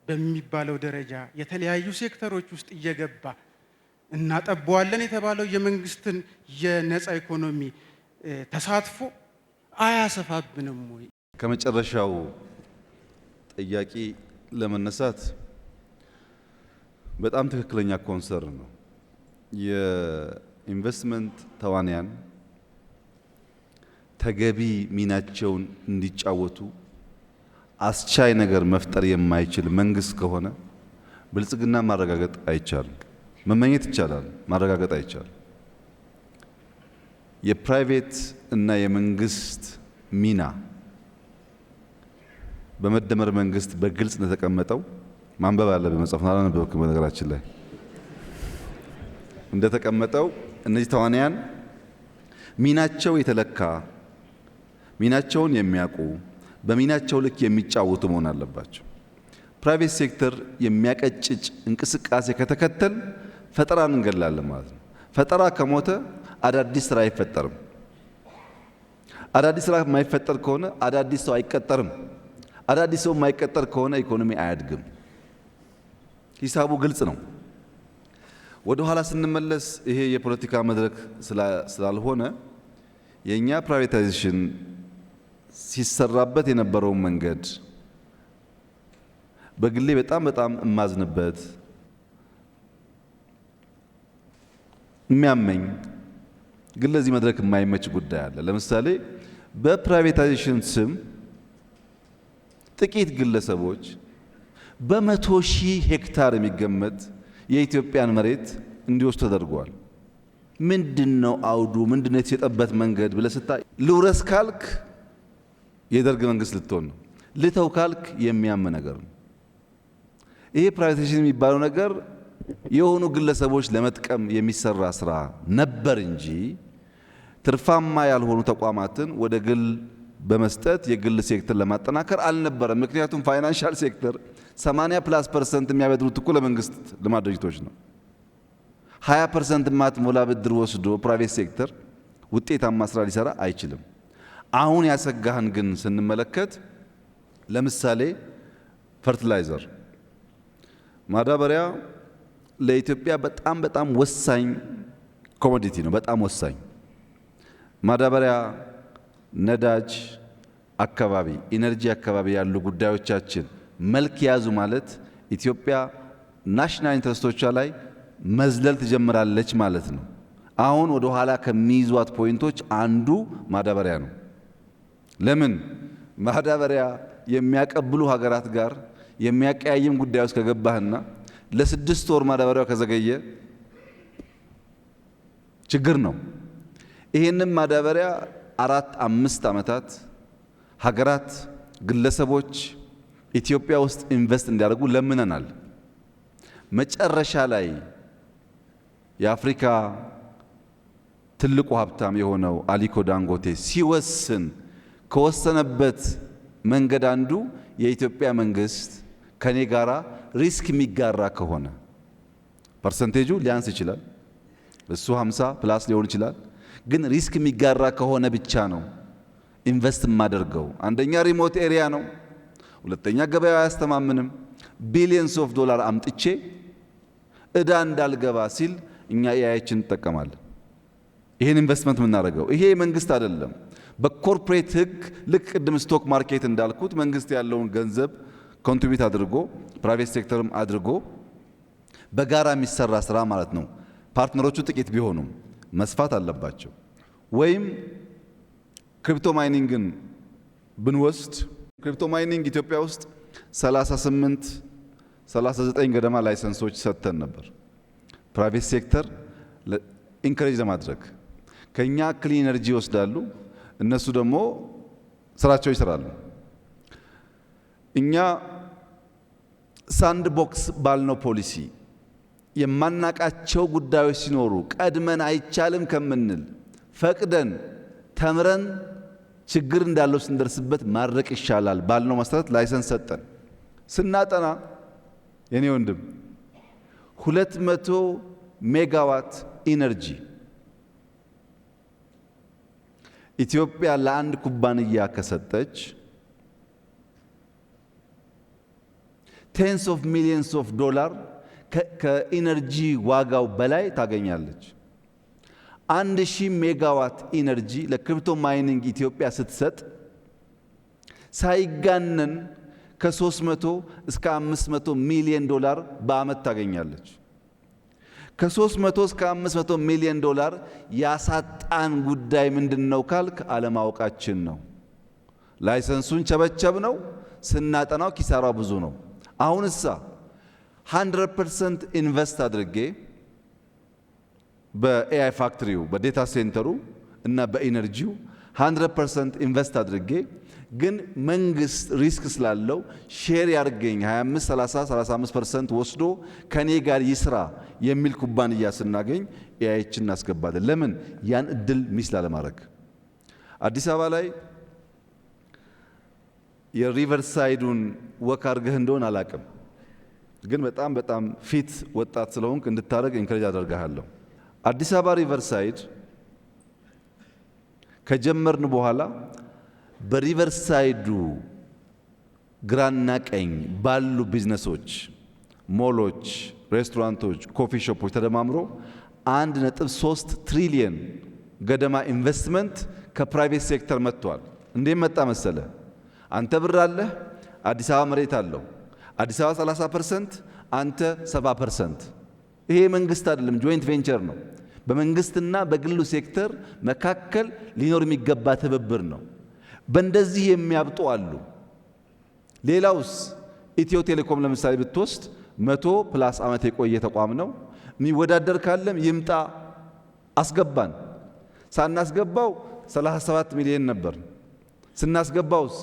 በሚባለው ደረጃ የተለያዩ ሴክተሮች ውስጥ እየገባ እናጠበዋለን የተባለው የመንግስትን የነፃ ኢኮኖሚ ተሳትፎ አያሰፋብንም ወይ? ከመጨረሻው ጥያቄ ለመነሳት በጣም ትክክለኛ ኮንሰርን ነው። የኢንቨስትመንት ተዋንያን ተገቢ ሚናቸውን እንዲጫወቱ አስቻይ ነገር መፍጠር የማይችል መንግስት ከሆነ ብልጽግና ማረጋገጥ አይቻልም። መመኘት ይቻላል፣ ማረጋገጥ አይቻልም። የፕራይቬት እና የመንግስት ሚና በመደመር መንግስት በግልጽ እንደተቀመጠው ማንበብ አለ በመጽሐፍ አላነበብክም። በነገራችን ላይ እንደተቀመጠው እነዚህ ተዋንያን ሚናቸው የተለካ ሚናቸውን የሚያውቁ በሚናቸው ልክ የሚጫወቱ መሆን አለባቸው። ፕራይቬት ሴክተር የሚያቀጭጭ እንቅስቃሴ ከተከተል ፈጠራን እንገላለን ማለት ነው። ፈጠራ ከሞተ አዳዲስ ስራ አይፈጠርም። አዳዲስ ስራ የማይፈጠር ከሆነ አዳዲስ ሰው አይቀጠርም። አዳዲስ ሰው የማይቀጠር ከሆነ ኢኮኖሚ አያድግም። ሂሳቡ ግልጽ ነው። ወደ ኋላ ስንመለስ ይሄ የፖለቲካ መድረክ ስላልሆነ የኛ ፕራይቬታይዜሽን ሲሰራበት የነበረውን መንገድ በግሌ በጣም እማዝንበት የሚያመኝ ግን ለዚህ መድረክ የማይመች ጉዳይ አለ። ለምሳሌ በፕራይቬታይዜሽን ስም ጥቂት ግለሰቦች በመቶ ሺህ ሄክታር የሚገመት የኢትዮጵያን መሬት እንዲወስዱ ተደርጓል። ምንድነው አውዱ? ምንድነው የተሸጠበት መንገድ ብለህ ስታይ ልውረስ ካልክ የደርግ መንግስት ልትሆን ነው። ልተው ካልክ የሚያም ነገር ነው። ይሄ ፕራይቬታይዜሽን የሚባለው ነገር የሆኑ ግለሰቦች ለመጥቀም የሚሰራ ስራ ነበር እንጂ ትርፋማ ያልሆኑ ተቋማትን ወደ ግል በመስጠት የግል ሴክተር ለማጠናከር አልነበረም። ምክንያቱም ፋይናንሻል ሴክተር 80+% የሚያበድሩት እኮ ለመንግስት ልማት ድርጅቶች ነው። 20% ማትሞላ ብድር ወስዶ ፕራይቬት ሴክተር ውጤታማ ስራ ሊሰራ አይችልም። አሁን ያሰጋህን ግን ስንመለከት ለምሳሌ ፈርቲላይዘር ማዳበሪያ ለኢትዮጵያ በጣም ወሳኝ ኮሞዲቲ ነው። በጣም ወሳኝ ማዳበሪያ፣ ነዳጅ አካባቢ፣ ኢነርጂ አካባቢ ያሉ ጉዳዮቻችን መልክ ያዙ ማለት ኢትዮጵያ ናሽናል ኢንተረስቶቿ ላይ መዝለል ትጀምራለች ማለት ነው። አሁን ወደ ኋላ ከሚይዟት ፖይንቶች አንዱ ማዳበሪያ ነው። ለምን ማዳበሪያ የሚያቀብሉ ሀገራት ጋር የሚያቀያይም ጉዳይ ውስጥ ከገባህና ለ6 ወር ማዳበሪያው ከዘገየ ችግር ነው። ይሄንን ማዳበሪያ 4-5 ዓመታት ሀገራት፣ ግለሰቦች ኢትዮጵያ ውስጥ ኢንቨስት እንዲያደርጉ ለምነናል። መጨረሻ ላይ የአፍሪካ ትልቁ ሀብታም የሆነው አሊኮ ዳንጎቴ ሲወስን ከወሰነበት መንገድ አንዱ የኢትዮጵያ መንግስት ከኔ ጋራ ሪስክ የሚጋራ ከሆነ ፐርሰንቴጁ ሊያንስ ይችላል፣ እሱ 50+ ሊሆን ይችላል። ግን ሪስክ የሚጋራ ከሆነ ብቻ ነው ኢንቨስት የማደርገው። አንደኛ ሪሞት ኤሪያ ነው፣ ሁለተኛ ገበያው አያስተማምንም። ቢሊየንስ ኦፍ ዶላር አምጥቼ እዳ እንዳልገባ ሲል እኛ ኤአይችን እንጠቀማለን። ይሄን ኢንቨስትመንት የምናደርገው ይሄ መንግስት አይደለም። በኮርፖሬት ህግ ልክ ቅድም ስቶክ ማርኬት እንዳልኩት መንግስት ያለውን ገንዘብ ኮንትሪቢዩት አድርጎ ፕራይቬት ሴክተርም አድርጎ በጋራ የሚሰራ ስራ ማለት ነው። ፓርትነሮቹ ጥቂት ቢሆኑም መስፋት አለባቸው። ወይም ክሪፕቶ ማይኒንግን ብንወስድ ክሪፕቶ ማይኒንግ ኢትዮጵያ ውስጥ 39 ገደማ ላይሰንሶች ሰጥተን ነበር ፕራይቬት ሴክተር ኢንከሬጅ ለማድረግ። ከኛ ክሊን ኤነርጂ ይወስዳሉ፣ እነሱ ደግሞ ስራቸው ይሰራሉ። እኛ ሳንድ ቦክስ ባልነው ፖሊሲ የማናቃቸው ጉዳዮች ሲኖሩ ቀድመን አይቻልም ከምንል ፈቅደን ተምረን ችግር እንዳለው ስንደርስበት ማድረቅ ይሻላል ባልነው መሰረት ላይሰንስ ሰጠን። ስናጠና የኔ ወንድም 200 ሜጋዋት ኢነርጂ ኢትዮጵያ ለአንድ ኩባንያ ከሰጠች ቴንስ ኦፍ ሚሊየንስ ኦፍ ዶላር ከኢነርጂ ዋጋው በላይ ታገኛለች። 1000 ሜጋዋት ኢነርጂ ለክሪፕቶ ማይኒንግ ኢትዮጵያ ስትሰጥ ሳይጋነን ከ300 እስከ 500 ሚሊዮን ዶላር በአመት ታገኛለች። ከ300 እስከ 500 ሚሊዮን ዶላር ያሳጣን ጉዳይ ምንድነው ካልክ አለማወቃችን ነው። ላይሰንሱን ቸበቸብ ነው፣ ስናጠናው ኪሳራው ብዙ ነው። አሁንሳ 100% ኢንቨስት አድርጌ በኤአይ ፋክትሪው በዴታ ሴንተሩ እና በኢነርጂው 100% ኢንቨስት አድርጌ ግን መንግስት ሪስክ ስላለው ሼር ያርገኝ 25 30 35% ወስዶ ከኔ ጋር ይስራ የሚል ኩባንያ ስናገኝ ኤአይችን እናስገባለን። ለምን? ያን እድል ሚስ ላለማድረግ። አዲስ አበባ ላይ የሪቨርሳይዱን ወክ አድርገህ እንደሆነ አላቅም፣ ግን በጣም ፊት ወጣት ስለሆንክ እንድታደርግ ኢንከሬጅ አደርግሃለሁ። አዲስ አበባ ሪቨርሳይድ ከጀመርን በኋላ በሪቨርሳይዱ ግራና ቀኝ ባሉ ቢዝነሶች፣ ሞሎች፣ ሬስቶራንቶች፣ ኮፊ ሾፖች ተደማምሮ 1.3 ትሪሊየን ገደማ ኢንቨስትመንት ከፕራይቬት ሴክተር መጥቷል። እንዴት መጣ መሰለ? አንተ ብር አለህ፣ አዲስ አበባ መሬት አለው። አዲስ አበባ 30%፣ አንተ 70%። ይሄ መንግስት አይደለም፣ ጆይንት ቬንቸር ነው። በመንግስትና በግሉ ሴክተር መካከል ሊኖር የሚገባ ትብብር ነው። በእንደዚህ የሚያብጡ አሉ። ሌላውስ ኢትዮ ቴሌኮም ለምሳሌ ብትወስድ 100+ ዓመት የቆየ ተቋም ነው። የሚወዳደር ካለም ይምጣ፣ አስገባን። ሳናስገባው 37 ሚሊዮን ነበር፣ ስናስገባውስ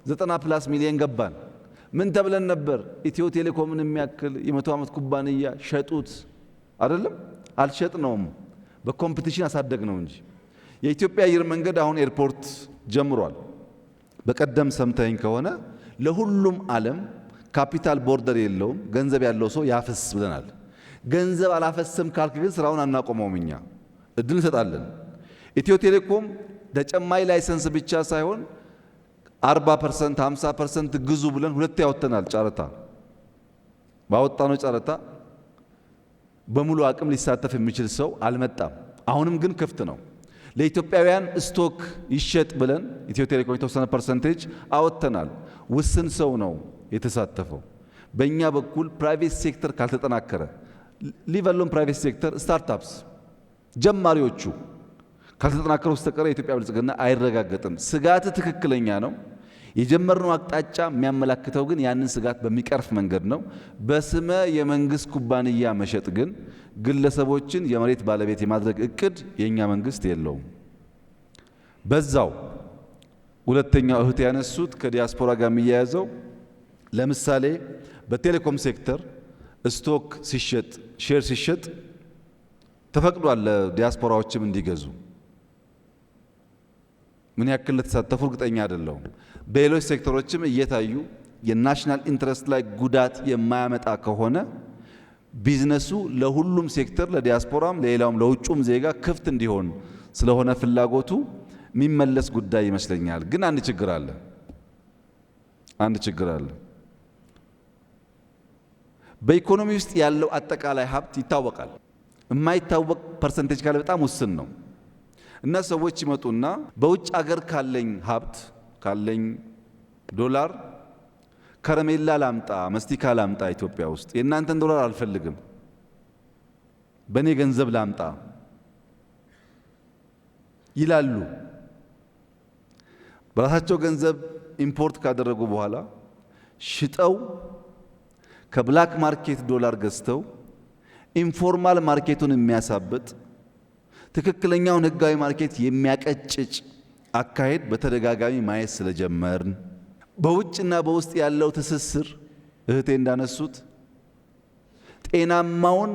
90+ ሚሊዮን ገባን። ምን ተብለን ነበር? ኢትዮ ቴሌኮምን የሚያክል የ100 ዓመት ኩባንያ ሸጡት አይደለም? አልሸጥነውም፣ በኮምፒቲሽን አሳደግ ነው እንጂ። የኢትዮጵያ አየር መንገድ አሁን ኤርፖርት ጀምሯል። በቀደም ሰምተኝ ከሆነ ለሁሉም ዓለም ካፒታል ቦርደር የለውም፣ ገንዘብ ያለው ሰው ያፍስ ብለናል። ገንዘብ አላፈስም ካልክ ግን ስራውን አናቆመውም። እኛ እድል እንሰጣለን። ኢትዮ ቴሌኮም ተጨማሪ ላይሰንስ ብቻ ሳይሆን 40% 50% ግዙ ብለን ሁለት ያወተናል ጨረታ። ባወጣነው ጨረታ በሙሉ አቅም ሊሳተፍ የሚችል ሰው አልመጣም። አሁንም ግን ክፍት ነው። ለኢትዮጵያውያን ስቶክ ይሸጥ ብለን ኢትዮ ቴሌኮም የተወሰነ ፐርሰንቴጅ አወተናል። ውስን ሰው ነው የተሳተፈው። በእኛ በኩል ፕራይቬት ሴክተር ካልተጠናከረ ሊቨሎን ፕራይቬት ሴክተር ስታርታፕስ ጀማሪዎቹ ካልተጠናከረ በስተቀር የኢትዮጵያ ብልጽግና አይረጋገጥም። ስጋት ትክክለኛ ነው። የጀመርነው አቅጣጫ የሚያመላክተው ግን ያንን ስጋት በሚቀርፍ መንገድ ነው። በስመ የመንግስት ኩባንያ መሸጥ ግን ግለሰቦችን የመሬት ባለቤት የማድረግ እቅድ የኛ መንግስት የለውም። በዛው ሁለተኛው እህት ያነሱት ከዲያስፖራ ጋር የሚያያዘው ለምሳሌ በቴሌኮም ሴክተር ስቶክ ሲሸጥ፣ ሼር ሲሸጥ ተፈቅዷል ለዲያስፖራዎችም እንዲገዙ። ምን ያክል ለተሳተፉ እርግጠኛ አይደለሁም። በሌሎች ሴክተሮችም እየታዩ የናሽናል ኢንትረስት ላይ ጉዳት የማያመጣ ከሆነ ቢዝነሱ ለሁሉም ሴክተር ለዲያስፖራም፣ ለሌላውም፣ ለውጩም ዜጋ ክፍት እንዲሆን ስለሆነ ፍላጎቱ የሚመለስ ጉዳይ ይመስለኛል። ግን አንድ ችግር አለ። በኢኮኖሚ ውስጥ ያለው አጠቃላይ ሀብት ይታወቃል። የማይታወቅ ፐርሰንቴጅ ካለ በጣም ውስን ነው እና ሰዎች ይመጡና በውጭ አገር ካለኝ ሀብት ካለኝ ዶላር ከረሜላ ላምጣ፣ መስቲካ ላምጣ፣ ኢትዮጵያ ውስጥ የእናንተን ዶላር አልፈልግም፣ በእኔ ገንዘብ ላምጣ ይላሉ። በራሳቸው ገንዘብ ኢምፖርት ካደረጉ በኋላ ሽጠው ከብላክ ማርኬት ዶላር ገዝተው ኢንፎርማል ማርኬቱን የሚያሳብጥ ትክክለኛውን ህጋዊ ማርኬት የሚያቀጭጭ አካሄድ በተደጋጋሚ ማየት ስለጀመርን በውጭና በውስጥ ያለው ትስስር እህቴ እንዳነሱት ጤናማውን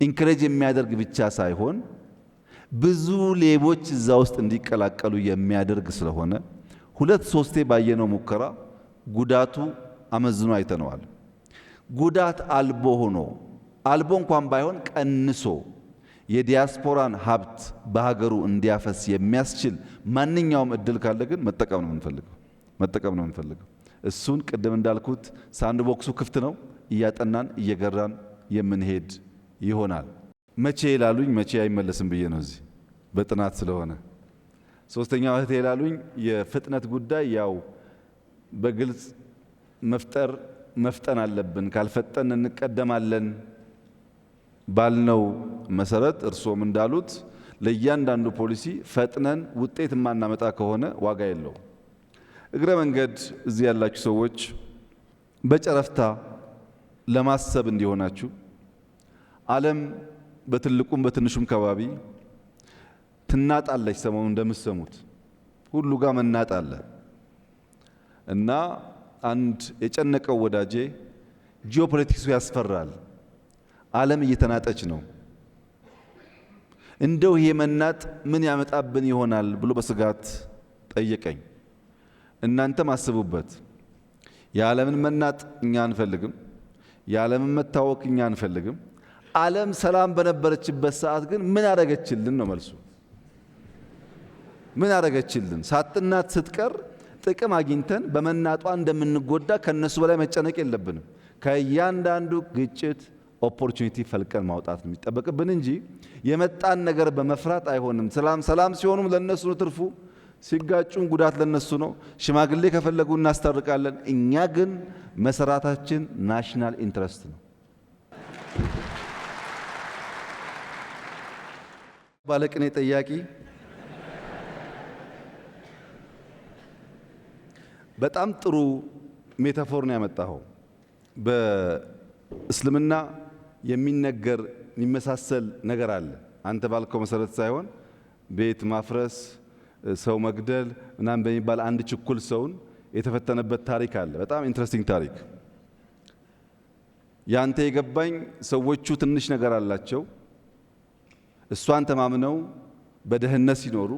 ኢንከሬጅ የሚያደርግ ብቻ ሳይሆን ብዙ ሌቦች እዛ ውስጥ እንዲቀላቀሉ የሚያደርግ ስለሆነ ሁለት ሶስቴ ባየነው ሙከራ ጉዳቱ አመዝኖ አይተነዋል። ጉዳት አልቦ ሆኖ አልቦ እንኳን ባይሆን ቀንሶ የዲያስፖራን ሀብት በሀገሩ እንዲያፈስ የሚያስችል ማንኛውም እድል ካለ ግን መጠቀም ነው የምንፈልገው። እሱን ቅድም እንዳልኩት ሳንድ ቦክሱ ክፍት ነው። እያጠናን እየገራን የምንሄድ ይሆናል። መቼ ይላሉኝ፣ መቼ አይመለስም ብዬ ነው እዚህ በጥናት ስለሆነ። ሶስተኛው እህቴ ይላሉኝ የፍጥነት ጉዳይ ያው በግልጽ መፍጠን አለብን። ካልፈጠን እንቀደማለን ባልነው መሰረት እርሶም እንዳሉት ለእያንዳንዱ ፖሊሲ ፈጥነን ውጤት የማናመጣ ከሆነ ዋጋ የለው። እግረ መንገድ እዚህ ያላችሁ ሰዎች በጨረፍታ ለማሰብ እንዲሆናችሁ ዓለም በትልቁም በትንሹም ከባቢ ትናጣለች። ሰሞኑን እንደምትሰሙት ሁሉ ጋር መናጥ አለ እና አንድ የጨነቀው ወዳጄ ጂኦፖለቲክሱ ያስፈራል፣ ዓለም እየተናጠች ነው፣ እንደው ይሄ መናጥ ምን ያመጣብን ይሆናል ብሎ በስጋት ጠየቀኝ። እናንተም አስቡበት። የዓለምን መናጥ እኛ አንፈልግም፣ የዓለምን መታወክ እኛ አንፈልግም። ዓለም ሰላም በነበረችበት ሰዓት ግን ምን አደረገችልን ነው መልሱ። ምን አደረገችልን? ሳትናት ስትቀር ጥቅም አግኝተን በመናጧ እንደምንጎዳ ከነሱ በላይ መጨነቅ የለብንም። ከእያንዳንዱ ግጭት ኦፖርቹኒቲ ፈልቀን ማውጣት ነው የሚጠበቅብን እንጂ የመጣን ነገር በመፍራት አይሆንም። ሰላም ሲሆኑም ለነሱ ነው ትርፉ፣ ሲጋጩም ጉዳት ለነሱ ነው። ሽማግሌ ከፈለጉ እናስታርቃለን። እኛ ግን መሰራታችን ናሽናል ኢንትረስት ነው። ባለቅኔ ጠያቂ በጣም ጥሩ ሜታፎር ነው ያመጣኸው። በእስልምና የሚነገር የሚመሳሰል ነገር አለ። አንተ ባልከው መሰረት ሳይሆን ቤት ማፍረስ፣ ሰው መግደል ምናምን በሚባል አንድ ችኩል ሰውን የተፈተነበት ታሪክ አለ። በጣም ኢንትረስቲንግ ታሪክ። ያንተ የገባኝ ሰዎቹ ትንሽ ነገር አላቸው። እሷን ተማምነው በደህንነት ሲኖሩ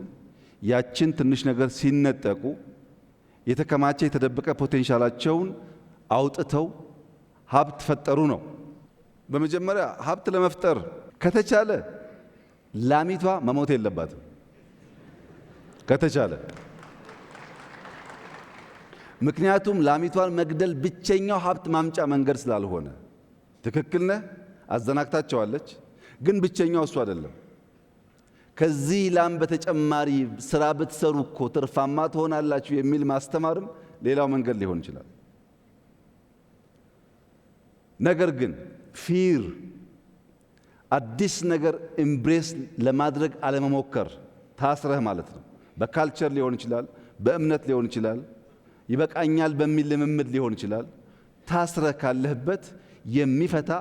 ያችን ትንሽ ነገር ሲነጠቁ የተከማቸ የተደበቀ ፖቴንሻላቸውን አውጥተው ሀብት ፈጠሩ ነው። በመጀመሪያ ሀብት ለመፍጠር ከተቻለ ላሚቷ መሞት የለባትም። ከተቻለ ምክንያቱም ላሚቷን መግደል ብቸኛው ሀብት ማምጫ መንገድ ስላልሆነ። ትክክል ነህ፣ አዘናግታቸዋለች። ግን ብቸኛው እሱ አይደለም። ከዚህ ላም በተጨማሪ ስራ ብትሰሩ እኮ ትርፋማ ትሆናላችሁ የሚል ማስተማርም ሌላው መንገድ ሊሆን ይችላል። ነገር ግን ፊር አዲስ ነገር ኢምብሬስ ለማድረግ አለመሞከር ታስረህ ማለት ነው። በካልቸር ሊሆን ይችላል፣ በእምነት ሊሆን ይችላል፣ ይበቃኛል በሚል ልምምድ ሊሆን ይችላል። ታስረህ ካለህበት የሚፈታ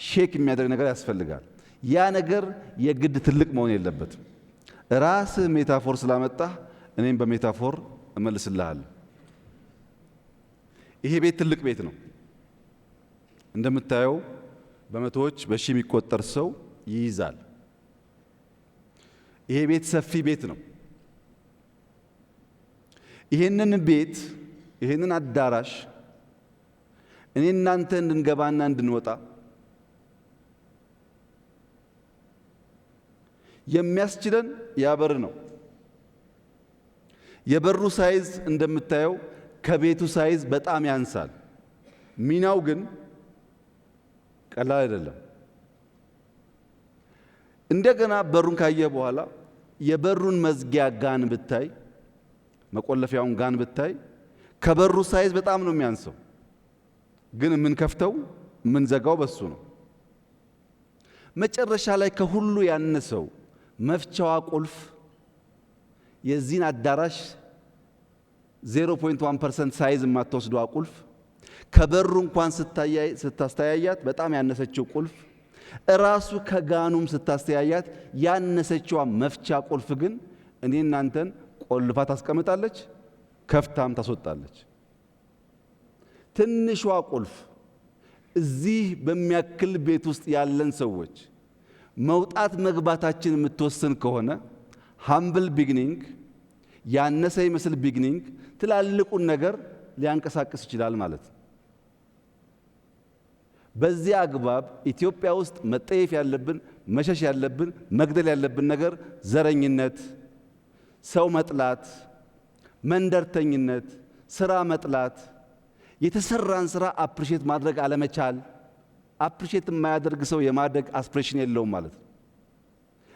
ሼክ የሚያደርግ ነገር ያስፈልጋል። ያ ነገር የግድ ትልቅ መሆን የለበትም። ራስህ ሜታፎር ስላመጣህ እኔም በሜታፎር እመልስልሃለሁ። ይሄ ቤት ትልቅ ቤት ነው። እንደምታየው በመቶዎች በሺህ የሚቆጠር ሰው ይይዛል። ይሄ ቤት ሰፊ ቤት ነው። ይሄንን ቤት ይሄንን አዳራሽ እኔ እናንተ እንድንገባና እንድንወጣ የሚያስችለን ያበር ነው። የበሩ ሳይዝ እንደምታየው ከቤቱ ሳይዝ በጣም ያንሳል። ሚናው ግን ቀላል አይደለም። እንደገና በሩን ካየ በኋላ የበሩን መዝጊያ ጋን ብታይ፣ መቆለፊያውን ጋን ብታይ ከበሩ ሳይዝ በጣም ነው የሚያንሰው። ግን የምንከፍተው የምንዘጋው በሱ ነው። መጨረሻ ላይ ከሁሉ ያነሰው መፍቻዋ ቁልፍ የዚህን አዳራሽ 0.1% ሳይዝ የማትወስደዋ ቁልፍ ከበሩ እንኳን ስታስተያያት በጣም ያነሰችው ቁልፍ እራሱ ከጋኑም ስታስተያያት ያነሰችዋ መፍቻ ቁልፍ ግን እኔ እናንተን ቆልፋ ታስቀምጣለች፣ ከፍታም ታስወጣለች። ትንሿ ቁልፍ እዚህ በሚያክል ቤት ውስጥ ያለን ሰዎች መውጣት መግባታችን የምትወስን ከሆነ ሃምብል ቢግኒንግ ያነሰ ይመስል ቢግኒንግ ትላልቁን ነገር ሊያንቀሳቅስ ይችላል ማለት ነው። በዚህ አግባብ ኢትዮጵያ ውስጥ መጠየፍ ያለብን መሸሽ ያለብን መግደል ያለብን ነገር ዘረኝነት፣ ሰው መጥላት፣ መንደርተኝነት፣ ስራ መጥላት፣ የተሰራን ስራ አፕሪሼት ማድረግ አለመቻል። አፕሪሼት የማያደርግ ሰው የማደግ አስፕሬሽን የለውም ማለት ነው።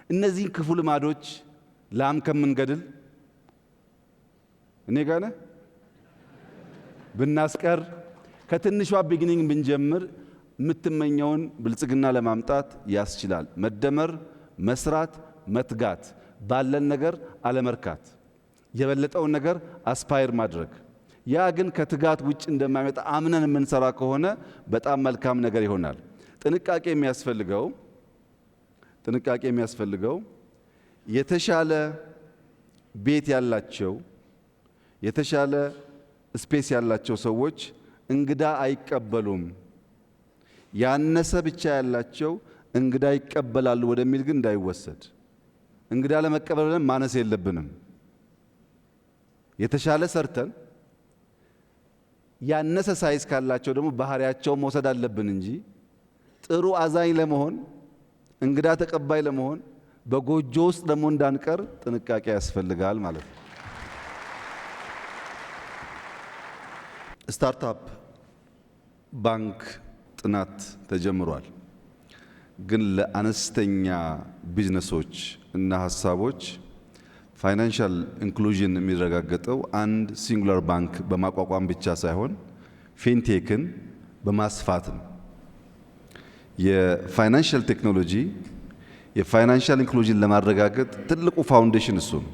እነዚህን ክፉ ልማዶች ላም ከምንገድል እኔ ጋር ነህ ብናስቀር ከትንሿ ቢግኒንግ ብንጀምር የምትመኘውን ብልጽግና ለማምጣት ያስችላል። መደመር፣ መስራት፣ መትጋት፣ ባለን ነገር አለመርካት፣ የበለጠውን ነገር አስፓየር ማድረግ። ያ ግን ከትጋት ውጭ እንደማይመጣ አምነን የምንሰራ ከሆነ በጣም መልካም ነገር ይሆናል። ጥንቃቄ የሚያስፈልገው የተሻለ ቤት ያላቸው የተሻለ ስፔስ ያላቸው ሰዎች እንግዳ አይቀበሉም። ያነሰ ብቻ ያላቸው እንግዳ ይቀበላሉ ወደሚል ግን እንዳይወሰድ። እንግዳ ለመቀበል ብለን ማነስ የለብንም። የተሻለ ሰርተን ያነሰ ሳይዝ ካላቸው ደግሞ ባህሪያቸው መውሰድ አለብን እንጂ ጥሩ አዛኝ ለመሆን እንግዳ ተቀባይ ለመሆን በጎጆ ውስጥ ደግሞ እንዳንቀር ጥንቃቄ ያስፈልጋል ማለት ነው። ስታርታፕ ባንክ ጥናት ተጀምሯል። ግን ለአነስተኛ ቢዝነሶች እና ሀሳቦች ፋይናንሻል ኢንክሉዥን የሚረጋገጠው አንድ ሲንጉላር ባንክ በማቋቋም ብቻ ሳይሆን ፊንቴክን በማስፋት ነው። የፋይናንሻል ቴክኖሎጂ የፋይናንሻል ኢንክሉዥን ለማረጋገጥ ትልቁ ፋውንዴሽን እሱ ነው።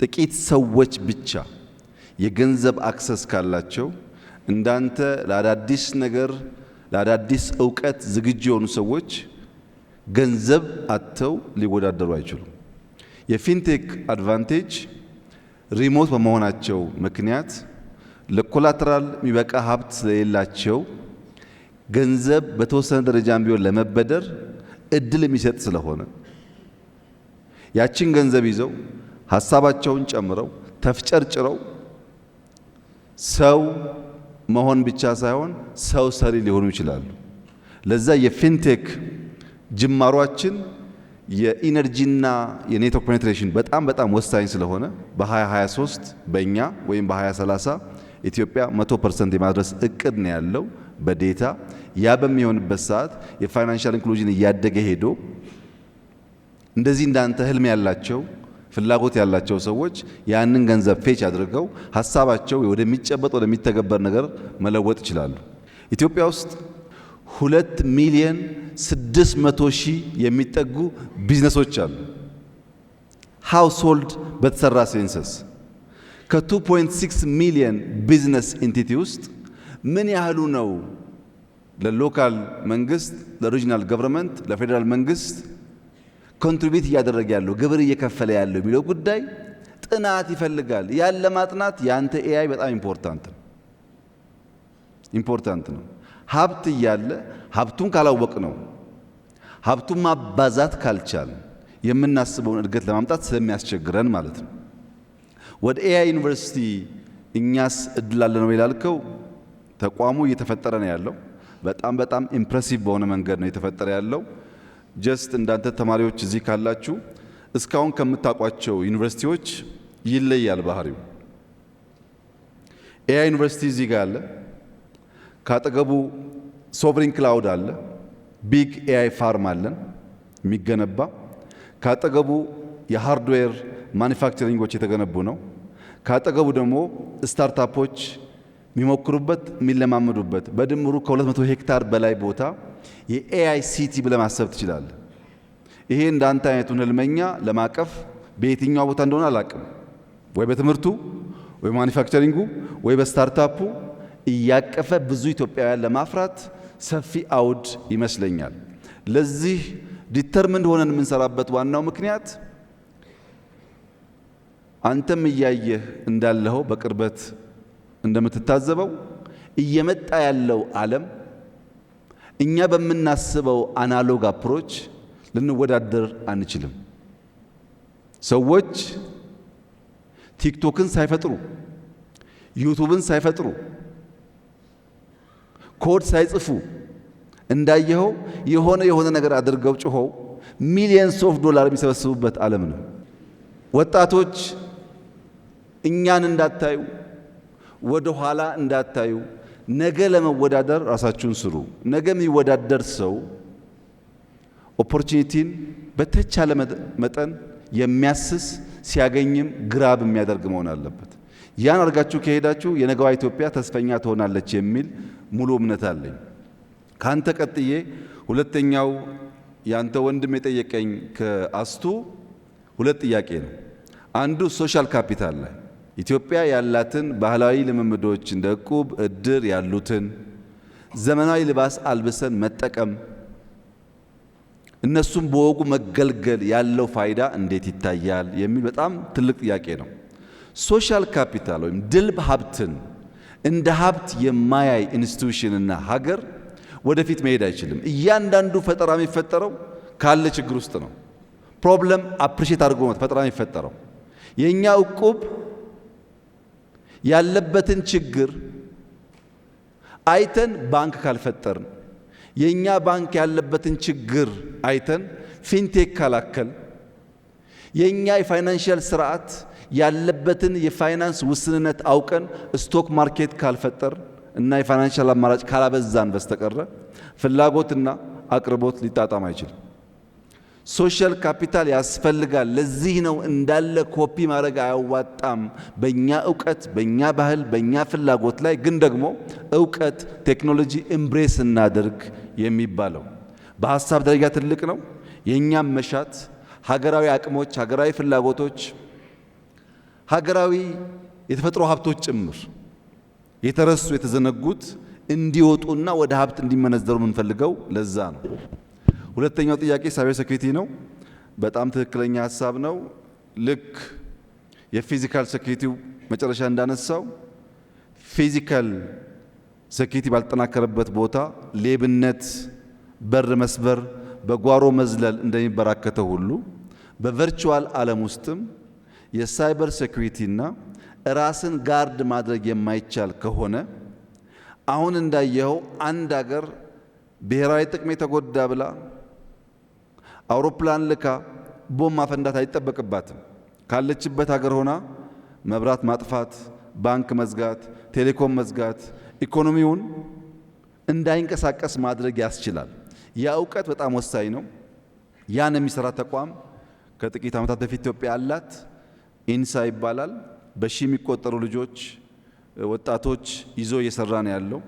ጥቂት ሰዎች ብቻ የገንዘብ አክሰስ ካላቸው እንዳንተ ለአዳዲስ ነገር ለአዳዲስ እውቀት ዝግጁ የሆኑ ሰዎች ገንዘብ አጥተው ሊወዳደሩ አይችሉም። የፊንቴክ አድቫንቴጅ ሪሞት በመሆናቸው ምክንያት ለኮላተራል የሚበቃ ሀብት ስለሌላቸው ገንዘብ በተወሰነ ደረጃም ቢሆን ለመበደር እድል የሚሰጥ ስለሆነ ያችን ገንዘብ ይዘው ሀሳባቸውን ጨምረው ተፍጨርጭረው ሰው መሆን ብቻ ሳይሆን ሰው ሰሪ ሊሆኑ ይችላሉ። ለዛ የፊንቴክ ጅማሯችን የኢነርጂና የኔትወርክ ፔኔትሬሽን በጣም ወሳኝ ስለሆነ በ2023 በእኛ ወይም በ2030 ኢትዮጵያ 100% የማድረስ እቅድ ነው ያለው በዴታ። ያ በሚሆንበት ሰዓት የፋይናንሻል ኢንክሉዥን እያደገ ሄዶ እንደዚህ እንዳንተ ህልም ያላቸው ፍላጎት ያላቸው ሰዎች ያንን ገንዘብ ፌች አድርገው ሀሳባቸው ወደሚጨበጥ ወደሚተገበር ነገር መለወጥ ይችላሉ። ኢትዮጵያ ውስጥ 2,600,000 የሚጠጉ ቢዝነሶች አሉ። ሃውስሆልድ በተሰራ ሴንሰስ ከ2.6 ሚሊዮን ቢዝነስ ኢንቲቲ ውስጥ ምን ያህሉ ነው ለሎካል መንግስት፣ ለሪጂናል ገቨርንመንት፣ ለፌዴራል መንግስት ኮንትሪቢዩት እያደረገ ያለው ግብር እየከፈለ ያለው የሚለው ጉዳይ ጥናት ይፈልጋል። ያን ለማጥናት ያንተ ኤአይ በጣም ኢምፖርታንት ነው። ሀብት እያለ ሀብቱን ካላወቅ ነው ሀብቱን ማባዛት ካልቻል የምናስበውን እድገት ለማምጣት ስለሚያስቸግረን ማለት ነው። ወደ ኤአይ ዩኒቨርሲቲ እኛስ እድል አለ ነው ይላልከው። ተቋሙ እየተፈጠረ ነው ያለው። በጣም ኢምፕሬሲቭ በሆነ መንገድ ነው እየተፈጠረ ያለው። ጀስት እንዳንተ ተማሪዎች እዚህ ካላችሁ እስካሁን ከምታውቋቸው ዩኒቨርሲቲዎች ይለያል ባህሪው። ኤአይ ዩኒቨርሲቲ እዚህ ጋር አለ። ካጠገቡ ሶቨሪን ክላውድ አለ። ቢግ ኤአይ ፋርም አለን የሚገነባ። ካጠገቡ የሃርድዌር ማኒፋክቸሪንጎች የተገነቡ ነው። ካጠገቡ ደግሞ ስታርታፖች የሚሞክሩበት የሚለማመዱበት በድምሩ ከ200 ሄክታር በላይ ቦታ የኤአይ ሲቲ ብለህ ማሰብ ትችላለህ። ይሄ እንዳንተ አይነቱን ህልመኛ ለማቀፍ በየትኛው ቦታ እንደሆነ አላቅም። ወይ በትምህርቱ ወይ በማኒፋክቸሪንጉ ወይ በስታርታፑ እያቀፈ ብዙ ኢትዮጵያውያን ለማፍራት ሰፊ አውድ ይመስለኛል። ለዚህ ዲተርሚንድ ሆነን የምንሰራበት ዋናው ምክንያት አንተም እያየህ እንዳለኸው በቅርበት እንደምትታዘበው እየመጣ ያለው ዓለም እኛ በምናስበው አናሎግ አፕሮች ልንወዳደር አንችልም። ሰዎች ቲክቶክን ሳይፈጥሩ ዩቱብን ሳይፈጥሩ ኮድ ሳይጽፉ እንዳየኸው የሆነ ነገር አድርገው ጮኸው ሚሊየንስ ኦፍ ዶላር የሚሰበስቡበት ዓለም ነው። ወጣቶች እኛን እንዳታዩ ወደ ኋላ እንዳታዩ ነገ ለመወዳደር ራሳችሁን ስሩ። ነገ የሚወዳደር ሰው ኦፖርቹኒቲን በተቻለ መጠን የሚያስስ ሲያገኝም ግራብ የሚያደርግ መሆን አለበት። ያን አድርጋችሁ ከሄዳችሁ የነገዋ ኢትዮጵያ ተስፈኛ ትሆናለች የሚል ሙሉ እምነት አለኝ። ካንተ ቀጥዬ ሁለተኛው ያንተ ወንድም የጠየቀኝ ከአስቱ ሁለት ጥያቄ ነው። አንዱ ሶሻል ካፒታል ላይ ኢትዮጵያ ያላትን ባህላዊ ልምምዶች እንደ ዕቁብ፣ እድር ያሉትን ዘመናዊ ልባስ አልብሰን መጠቀም እነሱም በወጉ መገልገል ያለው ፋይዳ እንዴት ይታያል የሚል በጣም ትልቅ ጥያቄ ነው። ሶሻል ካፒታል ወይም ድልብ ሀብትን እንደ ሀብት የማያይ ኢንስቲትዩሽንና ሀገር ወደፊት መሄድ አይችልም። እያንዳንዱ ፈጠራ የሚፈጠረው ካለ ችግር ውስጥ ነው። ፕሮብለም አፕሪሼት አድርጎ ነው ፈጠራ የሚፈጠረው። የኛ ዕቁብ ያለበትን ችግር አይተን ባንክ ካልፈጠርን፣ የኛ ባንክ ያለበትን ችግር አይተን ፊንቴክ ካላከል፣ የኛ የፋይናንሻል ስርዓት ያለበትን የፋይናንስ ውስንነት አውቀን ስቶክ ማርኬት ካልፈጠር እና የፋይናንሻል አማራጭ ካላበዛን በስተቀረ ፍላጎትና አቅርቦት ሊጣጣም አይችልም። ሶሻል ካፒታል ያስፈልጋል። ለዚህ ነው እንዳለ ኮፒ ማድረግ አያዋጣም። በእኛ እውቀት፣ በእኛ ባህል፣ በእኛ ፍላጎት ላይ ግን ደግሞ እውቀት፣ ቴክኖሎጂ ኤምብሬስ እናድርግ የሚባለው በሀሳብ ደረጃ ትልቅ ነው። የእኛም መሻት ሀገራዊ አቅሞች፣ ሀገራዊ ፍላጎቶች፣ ሀገራዊ የተፈጥሮ ሀብቶች ጭምር የተረሱ የተዘነጉት እንዲወጡና ወደ ሀብት እንዲመነዘሩ የምንፈልገው ለዛ ነው። ሁለተኛው ጥያቄ ሳይበር ሴኩሪቲ ነው። በጣም ትክክለኛ ሀሳብ ነው። ልክ የፊዚካል ሴኩሪቲው መጨረሻ እንዳነሳው ፊዚካል ሴኩሪቲ ባልተጠናከረበት ቦታ ሌብነት፣ በር መስበር፣ በጓሮ መዝለል እንደሚበራከተው ሁሉ በቨርቹዋል ዓለም ውስጥም የሳይበር ሴኩሪቲና ራስን ጋርድ ማድረግ የማይቻል ከሆነ አሁን እንዳየኸው አንድ ሀገር ብሔራዊ ጥቅም የተጎዳ ብላ አውሮፕላን ልካ ቦምብ ማፈንዳት አይጠበቅባትም። ካለችበት ሀገር ሆና መብራት ማጥፋት፣ ባንክ መዝጋት፣ ቴሌኮም መዝጋት፣ ኢኮኖሚውን እንዳይንቀሳቀስ ማድረግ ያስችላል። ያ እውቀት በጣም ወሳኝ ነው። ያን የሚሰራ ተቋም ከጥቂት ዓመታት በፊት ኢትዮጵያ አላት። ኢንሳ ይባላል። በሺ የሚቆጠሩ ልጆች፣ ወጣቶች ይዞ እየሰራ ነው ያለው።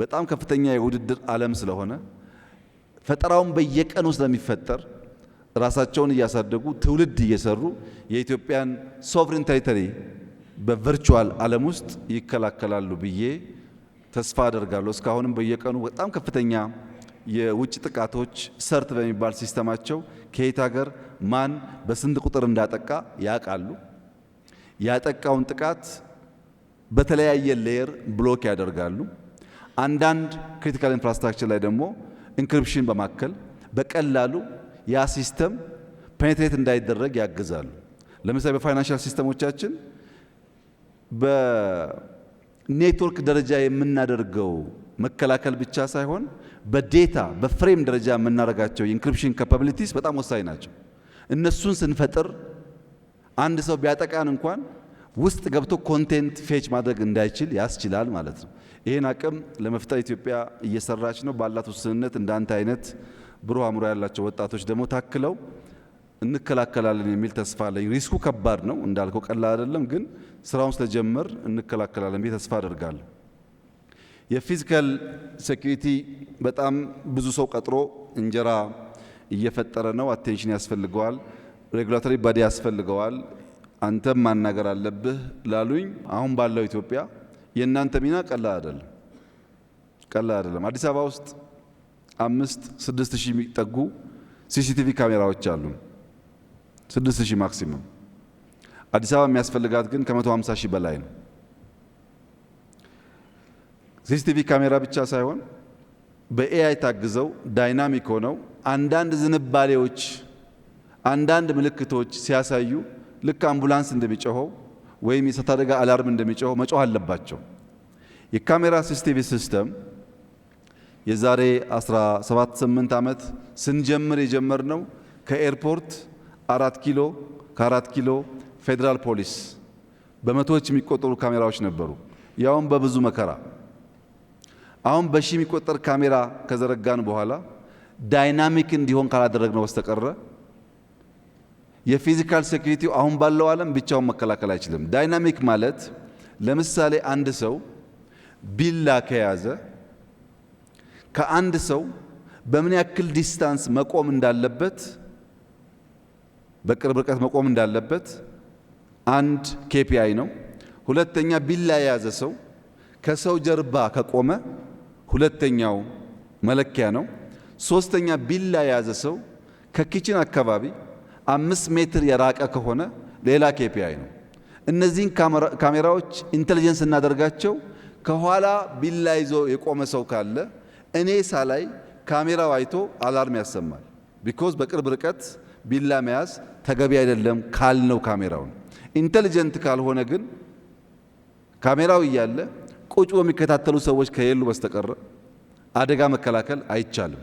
በጣም ከፍተኛ የውድድር ዓለም ስለሆነ ፈጠራውን በየቀኑ ስለሚፈጠር ራሳቸውን እያሳደጉ ትውልድ እየሰሩ የኢትዮጵያን ሶቨሬን ቴሪቶሪ በቨርቹዋል ዓለም ውስጥ ይከላከላሉ ብዬ ተስፋ አደርጋለሁ። እስካሁንም በየቀኑ በጣም ከፍተኛ የውጭ ጥቃቶች ሰርት በሚባል ሲስተማቸው ከየት ሀገር ማን በስንት ቁጥር እንዳጠቃ ያውቃሉ። ያጠቃውን ጥቃት በተለያየ ሌየር ብሎክ ያደርጋሉ። አንዳንድ ክሪቲካል ኢንፍራስትራክቸር ላይ ደግሞ ኢንክሪፕሽን በማከል በቀላሉ ያ ሲስተም ፔኔትሬት እንዳይደረግ ያግዛሉ። ለምሳሌ በፋይናንሻል ሲስተሞቻችን በኔትወርክ ደረጃ የምናደርገው መከላከል ብቻ ሳይሆን በዴታ በፍሬም ደረጃ የምናደርጋቸው የኢንክሪፕሽን ካፓቢሊቲስ በጣም ወሳኝ ናቸው። እነሱን ስንፈጥር አንድ ሰው ቢያጠቃን እንኳን ውስጥ ገብቶ ኮንቴንት ፌች ማድረግ እንዳይችል ያስችላል ማለት ነው። ይህን አቅም ለመፍጠር ኢትዮጵያ እየሰራች ነው። ባላት ውስንነት እንዳንተ አይነት ብሩህ አእምሮ ያላቸው ወጣቶች ደግሞ ታክለው እንከላከላለን የሚል ተስፋ አለኝ። ሪስኩ ከባድ ነው እንዳልከው ቀላል አይደለም፣ ግን ስራውን ስለጀመር እንከላከላለን ብዬ ተስፋ አደርጋለሁ። የፊዚካል ሴኩሪቲ በጣም ብዙ ሰው ቀጥሮ እንጀራ እየፈጠረ ነው። አቴንሽን ያስፈልገዋል፣ ሬጉላቶሪ ባዲ ያስፈልገዋል። አንተም ማናገር አለብህ ላሉኝ አሁን ባለው ኢትዮጵያ የእናንተ ሚና ቀላል አይደለም። አዲስ አበባ ውስጥ 5-6 ሺህ የሚጠጉ ሲሲቲቪ ካሜራዎች አሉ። 6 ሺህ ማክሲመም። አዲስ አበባ የሚያስፈልጋት ግን ከ150 ሺህ በላይ ነው። ሲሲቲቪ ካሜራ ብቻ ሳይሆን በኤአይ ታግዘው ዳይናሚክ ሆነው አንዳንድ ዝንባሌዎች፣ አንዳንድ ምልክቶች ሲያሳዩ ልክ አምቡላንስ እንደሚጮኸው ወይም የእሳት አደጋ አላርም እንደሚጮኸው መጮህ አለባቸው። የካሜራ ሲሲቲቪ ሲስተም የዛሬ 17-8 ዓመት ስንጀምር የጀመርነው ከኤርፖርት 4 ኪሎ ከ4 ኪሎ ፌዴራል ፖሊስ በመቶዎች የሚቆጠሩ ካሜራዎች ነበሩ፣ ያውም በብዙ መከራ። አሁን በሺ የሚቆጠር ካሜራ ከዘረጋን በኋላ ዳይናሚክ እንዲሆን ካላደረግነው በስተቀረ የፊዚካል ሴኩሪቲው አሁን ባለው ዓለም ብቻውን መከላከል አይችልም። ዳይናሚክ ማለት ለምሳሌ አንድ ሰው ቢላ ከያዘ ከአንድ ሰው በምን ያክል ዲስታንስ መቆም እንዳለበት በቅርብ ርቀት መቆም እንዳለበት አንድ ኬፒአይ ነው። ሁለተኛ ቢላ የያዘ ሰው ከሰው ጀርባ ከቆመ ሁለተኛው መለኪያ ነው። ሶስተኛ ቢላ የያዘ ሰው ከኪችን አካባቢ 5 ሜትር የራቀ ከሆነ ሌላ ኬፒአይ ነው። እነዚህን ካሜራዎች ኢንተለጀንስ እናደርጋቸው። ከኋላ ቢላ ይዞ የቆመ ሰው ካለ እኔ ሳላይ ካሜራው አይቶ አላርም ያሰማል። ቢኮዝ በቅርብ ርቀት ቢላ መያዝ ተገቢ አይደለም ካልነው ካሜራውን። ኢንተለጀንት ካልሆነ ግን ካሜራው እያለ ቁጭ የሚከታተሉ ሰዎች ከሌሉ በስተቀር አደጋ መከላከል አይቻልም።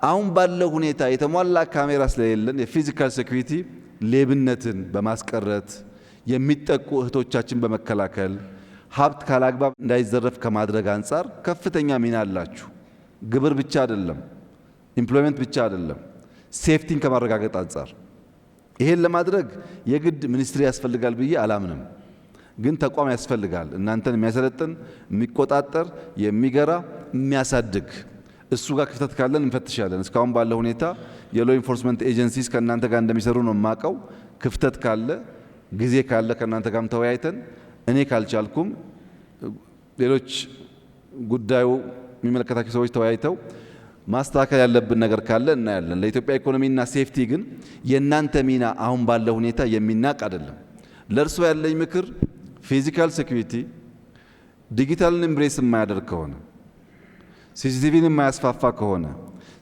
አሁን ባለው ሁኔታ የተሟላ ካሜራ ስለሌለን የፊዚካል ሴኩሪቲ ሌብነትን በማስቀረት የሚጠቁ እህቶቻችን በመከላከል ሀብት ካላግባብ እንዳይዘረፍ ከማድረግ አንጻር ከፍተኛ ሚና አላችሁ። ግብር ብቻ አይደለም፣ ኢምፕሎይመንት ብቻ አይደለም፣ ሴፍቲን ከማረጋገጥ አንጻር ይሄን ለማድረግ የግድ ሚኒስትሪ ያስፈልጋል ብዬ አላምንም። ግን ተቋም ያስፈልጋል፣ እናንተን የሚያሰለጥን የሚቆጣጠር፣ የሚገራ፣ የሚያሳድግ። እሱ ጋር ክፍተት ካለን እንፈትሻለን። እስካሁን ባለው ሁኔታ የሎ ኢንፎርስመንት ኤጀንሲስ ከእናንተ ጋር እንደሚሰሩ ነው የማውቀው። ክፍተት ካለ ጊዜ ካለ ከእናንተ ጋርም ተወያይተን እኔ ካልቻልኩም ሌሎች ጉዳዩ የሚመለከታቸው ሰዎች ተወያይተው ማስተካከል ያለብን ነገር ካለ እናያለን። ለኢትዮጵያ ኢኮኖሚና ሴፍቲ ግን የእናንተ ሚና አሁን ባለው ሁኔታ የሚናቅ አይደለም። ለእርሶ ያለኝ ምክር ፊዚካል ሴኩሪቲ ዲጂታልን ኤምብሬስ የማያደርግ ከሆነ ሲሲቲቪን የማያስፋፋ ከሆነ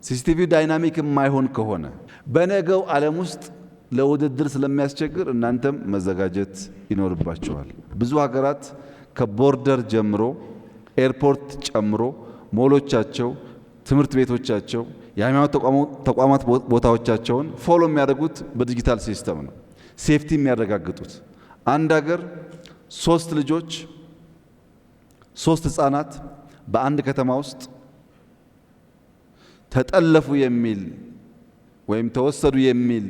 ሲሲቲቪ ዳይናሚክ የማይሆን ከሆነ በነገው ዓለም ውስጥ ለውድድር ስለሚያስቸግር እናንተም መዘጋጀት ይኖርባቸዋል። ብዙ ሀገራት ከቦርደር ጀምሮ ኤርፖርት ጨምሮ ሞሎቻቸው፣ ትምህርት ቤቶቻቸው፣ የሃይማኖት ተቋማት ቦታዎቻቸውን ፎሎ የሚያደርጉት በዲጂታል ሲስተም ነው። ሴፍቲ የሚያረጋግጡት አንድ ሀገር 3 ልጆች 3 ህፃናት በአንድ ከተማ ውስጥ ተጠለፉ የሚል ወይም ተወሰዱ የሚል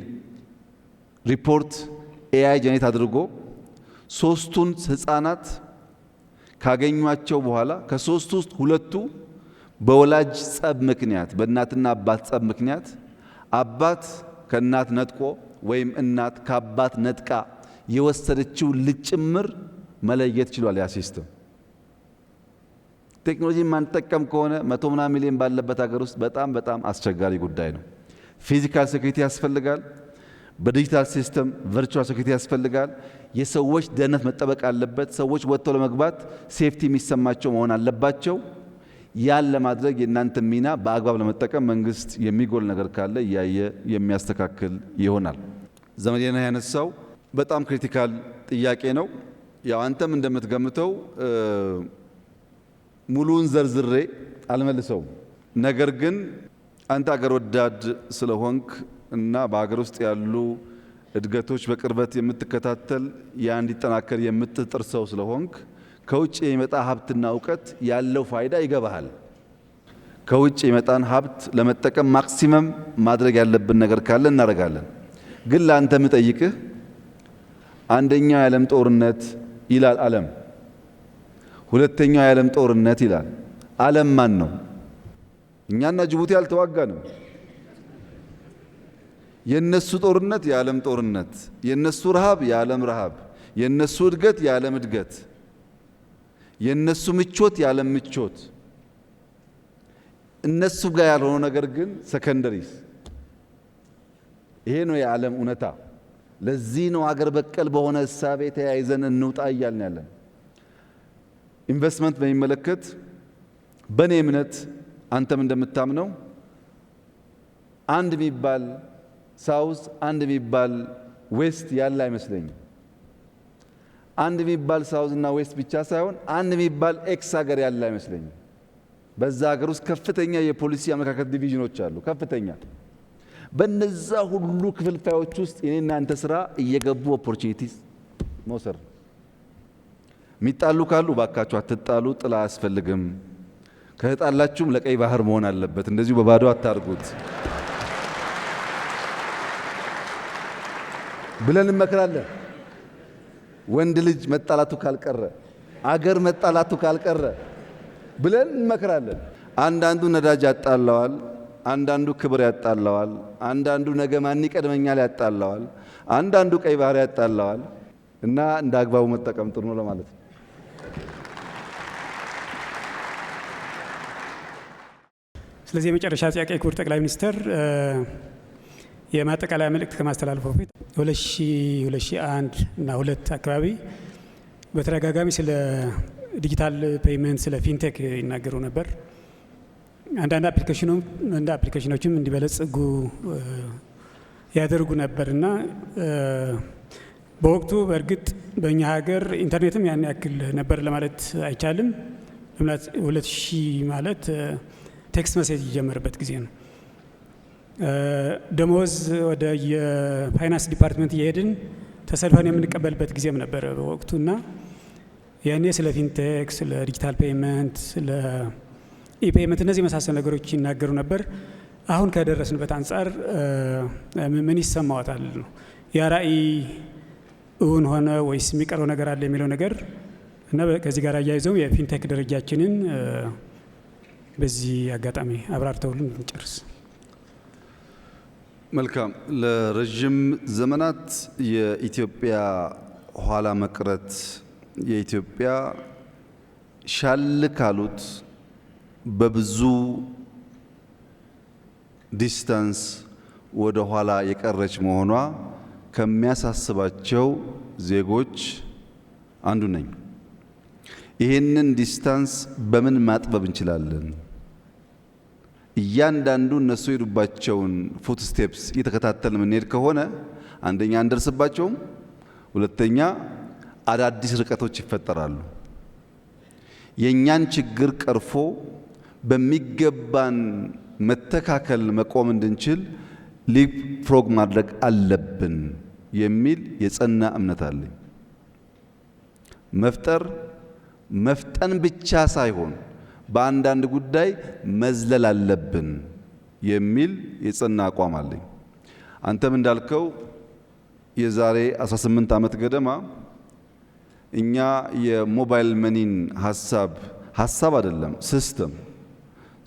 ሪፖርት ኤአይ ጀኔሬት አድርጎ 3ቱን ህፃናት ካገኟቸው በኋላ ከ3ቱ ውስጥ 2ቱ በወላጅ ጸብ ምክንያት በእናትና አባት ጸብ ምክንያት አባት ከእናት ነጥቆ ወይም እናት ከአባት ነጥቃ የወሰደችው ልጅ ጭምር መለየት ችሏል። ያ ሲስተም ቴክኖሎጂ ማንጠቀም ከሆነ 100 ምናምን ሚሊዮን ባለበት ሀገር ውስጥ በጣም አስቸጋሪ ጉዳይ ነው። ፊዚካል ሴኩሪቲ ያስፈልጋል። በዲጂታል ሲስተም ቨርቹዋል ሴኩሪቲ ያስፈልጋል። የሰዎች ደህንነት መጠበቅ አለበት። ሰዎች ወጥተው ለመግባት ሴፍቲ የሚሰማቸው መሆን አለባቸው። ያን ለማድረግ የእናንተ ሚና በአግባብ ለመጠቀም መንግስት የሚጎል ነገር ካለ እያየ የሚያስተካክል ይሆናል። ዘመዴና ያነሳው በጣም ክሪቲካል ጥያቄ ነው። ያው አንተም እንደምትገምተው ሙሉን ዘርዝሬ አልመልሰውም። ነገር ግን አንተ አገር ወዳድ ስለሆንክ እና በሀገር ውስጥ ያሉ እድገቶች በቅርበት የምትከታተል ያ እንዲጠናከር የምትጥር ሰው ስለሆንክ ከውጭ የሚመጣ ሀብትና እውቀት ያለው ፋይዳ ይገባሃል። ከውጭ የመጣን ሀብት ለመጠቀም ማክሲመም ማድረግ ያለብን ነገር ካለ እናደርጋለን። ግን ለአንተ የምጠይቅህ አንደኛው የዓለም ጦርነት ይላል ዓለም፣ ሁለተኛው የዓለም ጦርነት ይላል ዓለም። ማን ነው? እኛና ጅቡቲ አልተዋጋንም። የነሱ ጦርነት የዓለም ጦርነት፣ የነሱ ረሃብ የዓለም ረሃብ፣ የነሱ እድገት የዓለም እድገት፣ የነሱ ምቾት የዓለም ምቾት። እነሱ ጋር ያልሆነው ነገር ግን ሰከንደሪስ። ይሄ ነው የዓለም እውነታ። ለዚህ ነው አገር በቀል በሆነ እሳቤ ተያይዘን እንውጣ እያልን ያለን። ኢንቨስትመንት በሚመለከት በእኔ እምነት አንተም እንደምታምነው አንድ የሚባል ሳውዝ አንድ የሚባል ዌስት ያለ አይመስለኝም። አንድ የሚባል ሳውዝ እና ዌስት ብቻ ሳይሆን አንድ የሚባል ኤክስ ሀገር ያለ አይመስለኝም። በዛ ሀገር ውስጥ ከፍተኛ የፖሊሲ አመለካከት ዲቪዥኖች አሉ። ከፍተኛ በነዛ ሁሉ ክፍልፋዮች ውስጥ የኔና አንተ ስራ እየገቡ ኦፖርቹኒቲስ መውሰድ። የሚጣሉ ካሉ ባካችሁ አትጣሉ፣ ጥላ አያስፈልግም። ከተጣላችሁም ለቀይ ባህር መሆን አለበት። እንደዚሁ በባዶ አታርጉት ብለን እንመክራለን። ወንድ ልጅ መጣላቱ ካልቀረ አገር መጣላቱ ካልቀረ ብለን እንመክራለን። አንዳንዱ ነዳጅ ያጣላዋል፣ አንዳንዱ ክብር ያጣላዋል፣ አንዳንዱ ነገ ማን ይቀድመኛል ያጣላዋል፣ አንዳንዱ ቀይ ባህር ያጣላዋል እና እንደ አግባቡ መጠቀም ጥሩ ነው ለማለት ነው። ስለዚህ የመጨረሻ ጥያቄ ክቡር ጠቅላይ ሚኒስትር የማጠቃለያ መልእክት ከማስተላለፉ በፊት 2001 እና 2 አካባቢ በተደጋጋሚ ስለ ዲጂታል ፔይመንት ስለ ፊንቴክ ይናገሩ ነበር። አንዳንድ አፕሊኬሽኖችም እንዲበለጽጉ ያደርጉ ነበርና በወቅቱ በእርግጥ በእኛ ሀገር ኢንተርኔትም ያን ያክል ነበር ለማለት አይቻልም። 2000 ማለት ቴክስት መሴጅ የጀመረበት ጊዜ ነው። ደሞዝ ወደ የፋይናንስ ዲፓርትመንት እየሄድን ተሰልፈን የምንቀበልበት ጊዜም ነበር በወቅቱና ያኔ ስለ ፊንቴክ፣ ስለ ዲጂታል ፔይመንት፣ ስለ ኢፔይመንት እነዚህ የመሳሰሉ ነገሮች ይናገሩ ነበር። አሁን ከደረስንበት አንጻር ምን ይሰማዎታል ነው? ያ ራዕይ እውን ሆነ ወይስ የሚቀረው ነገር አለ የሚለው ነገር እና ከዚህ ጋር አያይዘው የፊንቴክ ደረጃችንን በዚህ አጋጣሚ አብራርተውልን እንጨርስ። መልካም። ለረጅም ዘመናት የኢትዮጵያ ኋላ መቅረት የኢትዮጵያ ሻል ካሉት በብዙ ዲስታንስ ወደ ኋላ የቀረች መሆኗ ከሚያሳስባቸው ዜጎች አንዱ ነኝ። ይህንን ዲስታንስ በምን ማጥበብ እንችላለን? እያንዳንዱ እነሱ የሄዱባቸውን ፉት ስቴፕስ እየተከታተልን የምንሄድ ከሆነ አንደኛ አንደርስባቸውም፣ ሁለተኛ አዳዲስ ርቀቶች ይፈጠራሉ። የእኛን ችግር ቀርፎ በሚገባን መተካከል መቆም እንድንችል ሊፕ ፍሮግ ማድረግ አለብን የሚል የጸና እምነት አለኝ። መፍጠን ብቻ ሳይሆን በአንዳንድ ጉዳይ መዝለል አለብን የሚል የጸና አቋም አለኝ። አንተም እንዳልከው የዛሬ 18 ዓመት ገደማ እኛ የሞባይል መኒን ሀሳብ አይደለም ሲስተም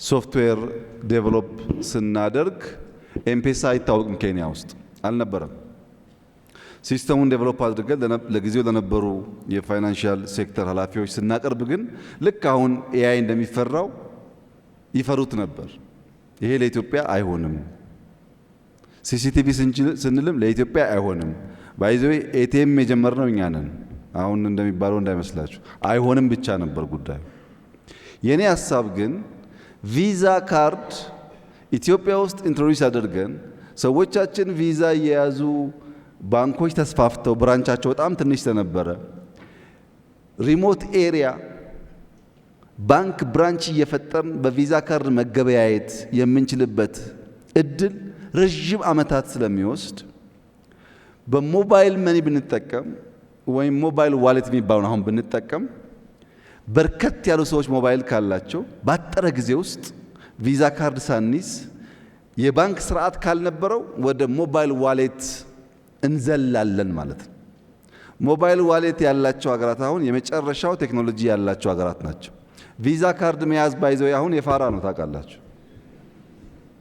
ሶፍትዌር ዴቨሎፕ ስናደርግ ኤምፔሳ አይታወቅም፣ ኬንያ ውስጥ አልነበረም። ሲስተሙን ዴቨሎፕ አድርገን ለጊዜው ለነበሩ የፋይናንሻል ሴክተር ኃላፊዎች ስናቀርብ ግን ልክ አሁን ኤአይ እንደሚፈራው ይፈሩት ነበር። ይሄ ለኢትዮጵያ አይሆንም፣ ሲሲቲቪ ስንልም ለኢትዮጵያ አይሆንም። ባይዘዌ ኤቲኤም የጀመርነው እኛ ነን። አሁን እንደሚባለው እንዳይመስላችሁ አይሆንም ብቻ ነበር ጉዳዩ። የኔ ሀሳብ ግን ቪዛ ካርድ ኢትዮጵያ ውስጥ ኢንትሮዲዩስ አድርገን ሰዎቻችን ቪዛ እየያዙ ባንኮች ተስፋፍተው ብራንቻቸው በጣም ትንሽ ስለነበረ ሪሞት ኤሪያ ባንክ ብራንች እየፈጠርን በቪዛ ካርድ መገበያየት የምንችልበት እድል ረዥም ዓመታት ስለሚወስድ በሞባይል መኒ ብንጠቀም ወይም ሞባይል ዋሌት የሚባለውን አሁን ብንጠቀም በርከት ያሉ ሰዎች ሞባይል ካላቸው ባጠረ ጊዜ ውስጥ ቪዛ ካርድ ሳንይዝ የባንክ ስርዓት ካልነበረው ወደ ሞባይል ዋሌት እንዘላለን ማለት ነው። ሞባይል ዋሌት ያላቸው ሀገራት አሁን የመጨረሻው ቴክኖሎጂ ያላቸው ሀገራት ናቸው። ቪዛ ካርድ መያዝ ባይዘው አሁን የፋራ ነው ታውቃላችሁ፣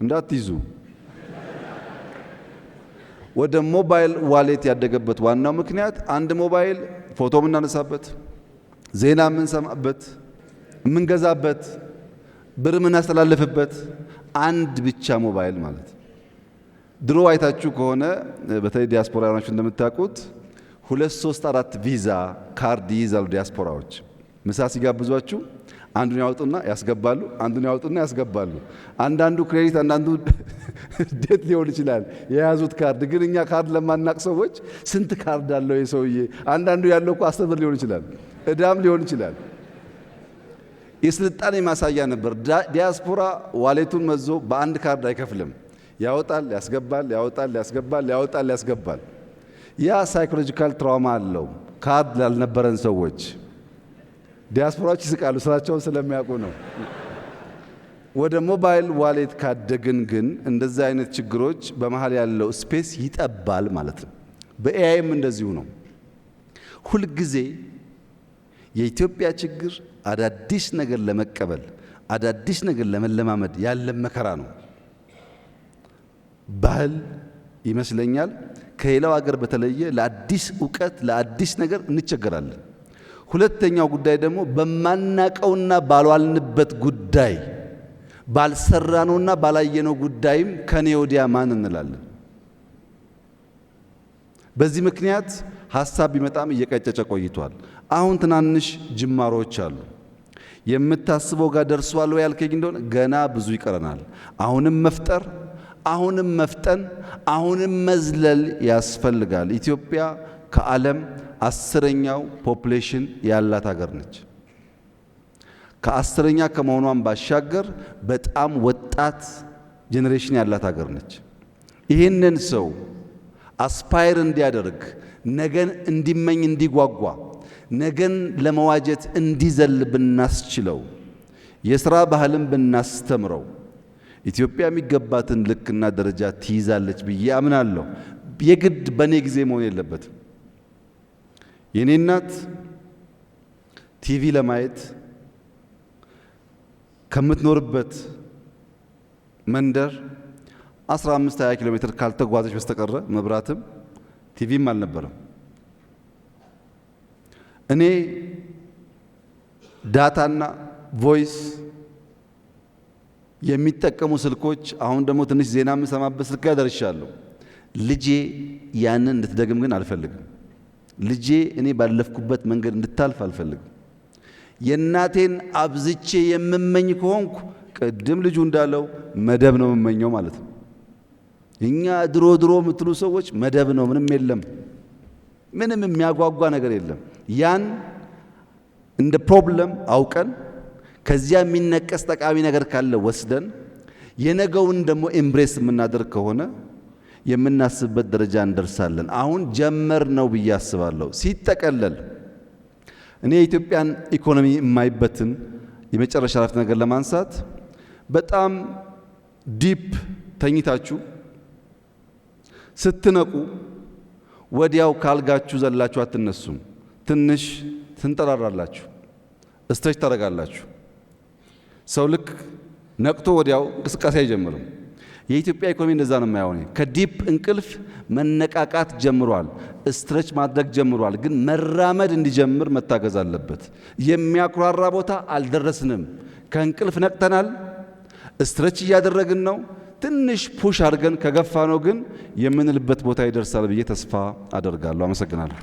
እንዳትይዙ። ወደ ሞባይል ዋሌት ያደገበት ዋናው ምክንያት አንድ ሞባይል ፎቶ የምናነሳበት፣ ዜና የምንሰማበት፣ የምንገዛበት፣ ብር የምናስተላልፍበት አንድ ብቻ ሞባይል ማለት። ድሮ አይታችሁ ከሆነ በተለይ ዲያስፖራዎች እንደምታውቁት 2፣ 3፣ 4 ቪዛ ካርድ ይይዛሉ ዲያስፖራዎች። ምሳ ሲጋብዟችሁ አንዱን ያወጡና ያስገባሉ፣ አንዱን ያወጡና ያስገባሉ። አንዳንዱ ክሬዲት፣ አንዳንዱ ዴት ሊሆን ይችላል የያዙት ካርድ። ግን እኛ ካርድ ለማናቅ ሰዎች ስንት ካርድ አለው የሰውዬ? አንዳንዱ ያለው እኮ 10 ብር ሊሆን ይችላል፣ እዳም ሊሆን ይችላል። የስልጣኔ ማሳያ ነበር። ዲያስፖራ ዋሌቱን መዞ በአንድ ካርድ አይከፍልም። ያወጣል፣ ያስገባል፣ ያወጣል፣ ያስገባል፣ ያወጣል፣ ያስገባል። ያ ሳይኮሎጂካል ትራውማ አለው ካርድ ላልነበረን ሰዎች። ዲያስፖራዎች ይስቃሉ፣ ስራቸውን ስለሚያውቁ ነው። ወደ ሞባይል ዋሌት ካደግን ግን እንደዚህ አይነት ችግሮች በመሃል ያለው ስፔስ ይጠባል ማለት ነው። በኤአይም እንደዚሁ ነው። ሁልጊዜ የኢትዮጵያ ችግር አዳዲስ ነገር ለመቀበል አዳዲስ ነገር ለመለማመድ ያለ መከራ ነው። ባህል ይመስለኛል ከሌላው ሀገር በተለየ ለአዲስ ዕውቀት ለአዲስ ነገር እንቸገራለን። ሁለተኛው ጉዳይ ደግሞ በማናቀውና ባልዋልንበት ጉዳይ ባልሰራነውና ባላየነው ጉዳይም ከኔ ወዲያ ማን እንላለን። በዚህ ምክንያት ሐሳብ ቢመጣም እየቀጨጨ ቆይቷል። አሁን ትናንሽ ጅማሮች አሉ። የምታስበው ጋር ደርሷል ወይ ያልከኝ እንደሆነ ገና ብዙ ይቀረናል። አሁንም መፍጠር፣ አሁንም መፍጠን፣ አሁንም መዝለል ያስፈልጋል። ኢትዮጵያ ከዓለም 10ኛው ፖፑሌሽን ያላት ሀገር ነች። ከ10ኛ ከመሆኗን ባሻገር በጣም ወጣት ጄኔሬሽን ያላት ሀገር ነች። ይህንን ሰው አስፓየር እንዲያደርግ ነገን እንዲመኝ እንዲጓጓ ነገን ለመዋጀት እንዲዘል ብናስችለው የሥራ ባህልን ብናስተምረው ኢትዮጵያ የሚገባትን ልክና ደረጃ ትይዛለች ብዬ አምናለሁ። የግድ በኔ ጊዜ መሆን የለበትም። የኔ እናት ቲቪ ለማየት ከምትኖርበት መንደር 15-20 ኪሎ ሜትር ካልተጓዘች በስተቀረ መብራትም ቲቪም አልነበረም። እኔ ዳታና ቮይስ የሚጠቀሙ ስልኮች አሁን ደግሞ ትንሽ ዜና የምሰማበት ስልክ ጋር ደርሻለሁ። ልጄ ያንን እንድትደግም ግን አልፈልግም። ልጄ እኔ ባለፍኩበት መንገድ እንድታልፍ አልፈልግም። የእናቴን አብዝቼ የምመኝ ከሆንኩ ቅድም ልጁ እንዳለው መደብ ነው የምመኘው ማለት ነው። እኛ ድሮ የምትሉ ሰዎች መደብ ነው፣ ምንም የለም፣ ምንም የሚያጓጓ ነገር የለም። ያን እንደ ፕሮብለም አውቀን ከዚያ የሚነቀስ ጠቃሚ ነገር ካለ ወስደን የነገውን ደግሞ ኤምብሬስ የምናደርግ ከሆነ የምናስብበት ደረጃ እንደርሳለን። አሁን ጀመር ነው ብዬ አስባለሁ። ሲጠቀለል እኔ የኢትዮጵያን ኢኮኖሚ የማይበትን የመጨረሻ አረፍተ ነገር ለማንሳት በጣም ዲፕ ተኝታችሁ ስትነቁ ወዲያው ካልጋችሁ ዘላችሁ አትነሱም። ትንሽ ትንጠራራላችሁ፣ ስትሬች ታደርጋላችሁ። ሰው ልክ ነቅቶ ወዲያው እንቅስቃሴ አይጀምርም። የኢትዮጵያ ኢኮኖሚ እንደዛ ነው የማየው። ከዲፕ እንቅልፍ መነቃቃት ጀምሯል፣ ስትሬች ማድረግ ጀምሯል። ግን መራመድ እንዲጀምር መታገዝ አለበት። የሚያኩራራ ቦታ አልደረስንም። ከእንቅልፍ ነቅተናል፣ ስትሬች እያደረግን ነው። ትንሽ ፑሽ አድርገን ከገፋ ነው ግን የምንልበት ቦታ ይደርሳል ብዬ ተስፋ አደርጋለሁ። አመሰግናለሁ።